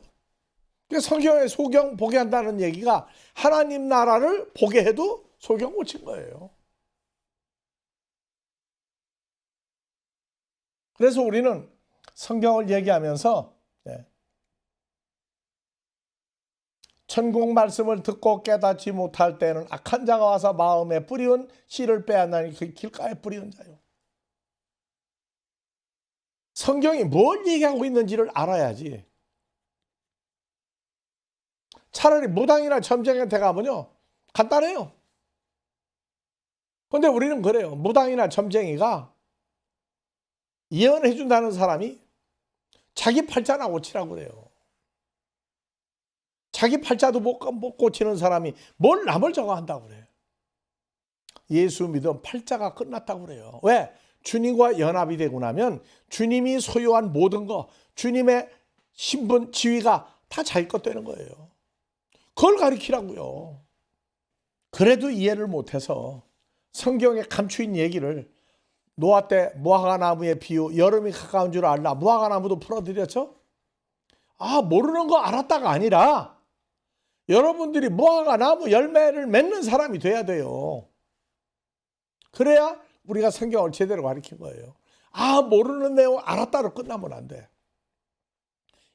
A: 성경에 소경 보게 한다는 얘기가 하나님 나라를 보게 해도 소경 고친 거예요. 그래서 우리는 성경을 얘기하면서 천국 말씀을 듣고 깨닫지 못할 때는 악한 자가 와서 마음에 뿌리운 씨를 빼앗나니 그 길가에 뿌리는 자요. 성경이 뭘 얘기하고 있는지를 알아야지. 차라리 무당이나 점쟁이한테 가면요 간단해요. 근데 우리는 그래요. 무당이나 점쟁이가 예언해 준다는 사람이 자기 팔자나 고치라고 그래요. 자기 팔자도 못 고치는 사람이 뭘 남을 저거 한다고 그래요. 예수 믿음 팔자가 끝났다고 그래요. 왜? 주님과 연합이 되고 나면 주님이 소유한 모든 거, 주님의 신분, 지위가 다 자기 것 되는 거예요. 그걸 가리키라고요. 그래도 이해를 못해서 성경에 감추인 얘기를 노아 때 무화과 나무의 비유, 여름이 가까운 줄 알라. 무화과 나무도 풀어드렸죠? 모르는 거 알았다가 아니라 여러분들이 무화과 나무 열매를 맺는 사람이 돼야 돼요. 그래야 우리가 성경을 제대로 가르친 거예요. 모르는 내용 알았다로 끝나면 안 돼.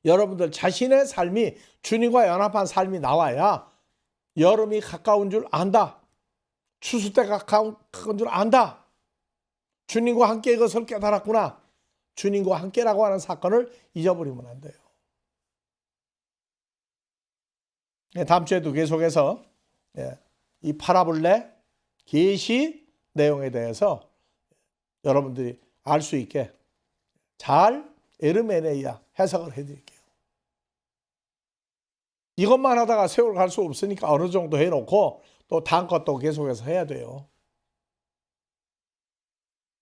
A: 여러분들 자신의 삶이 주님과 연합한 삶이 나와야 여름이 가까운 줄 안다. 추수 때가 가까운 줄 안다. 주님과 함께 이것을 깨달았구나. 주님과 함께라고 하는 사건을 잊어버리면 안 돼요. 다음 주에도 계속해서 이 파라볼레 계시 내용에 대해서 여러분들이 알 수 있게 잘 에르메네이아 해석을 해드릴게요. 이것만 하다가 세월 갈 수 없으니까 어느 정도 해놓고 또 다음 것도 계속해서 해야 돼요.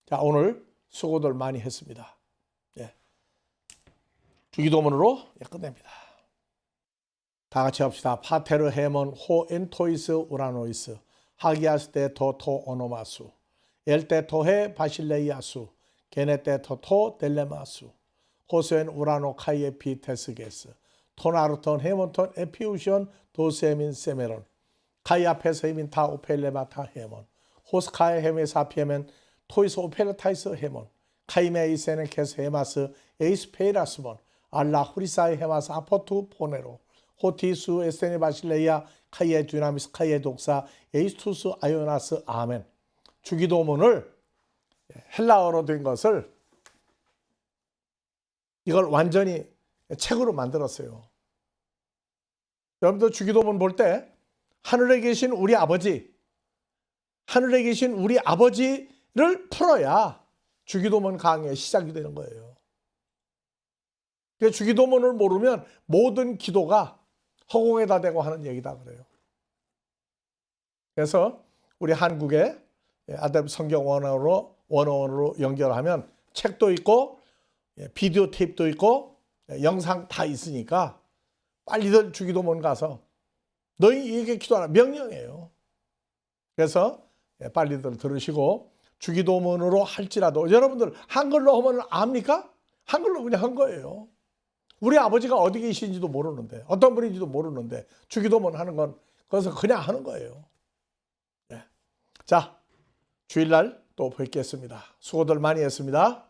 A: 자, 오늘 수고들 많이 했습니다. 주기도문으로 끝냅니다. 다 같이 합시다. 파테르 헤몬 호 엔토이스 우라노이스 하기아스 테 토토 오노마수 엘테 토헤 바실레이아수 게네테 토토 델레마수 호세엔 우라노 카이에피 테스게스 토나르톤 헤몬톤 에피우션 도세민 세메론 카이아페스 헤민 타 오펠레마타 헤몬 호스카에 헤메사피에멘 토이스 오펠레타이스 헤몬 카이메이세네 케스 헤마스 에이스페이라스몬 알라 후리사이 헤마스 아포투 포네로 호티수 에스테니 바실레이아 카이에 듀나미스 카이에 독사 에이스투스 아요나스 아멘. 주기도문을 헬라어로 된 것을 이걸 완전히 책으로 만들었어요. 여러분들 주기도문 볼 때 하늘에 계신 우리 아버지, 하늘에 계신 우리 아버지를 풀어야 주기도문 강의 시작이 되는 거예요. 주기도문을 모르면 모든 기도가 허공에다 대고 하는 얘기다 그래요. 그래서 우리 한국의 아들 성경 원어원으로 연결하면 책도 있고 비디오 테이프도 있고 영상 다 있으니까 빨리들 주기도문 가서 너희에게 기도하라 명령이에요. 그래서 빨리들 들으시고 주기도문으로 할지라도 여러분들 한글로 하면 압니까? 한글로 그냥 한 거예요. 우리 아버지가 어디 계신지도 모르는데 어떤 분인지도 모르는데 주기도문 하는 건 그래서 그냥 하는 거예요. 자, 주일날 또 뵙겠습니다. 수고들 많이 했습니다.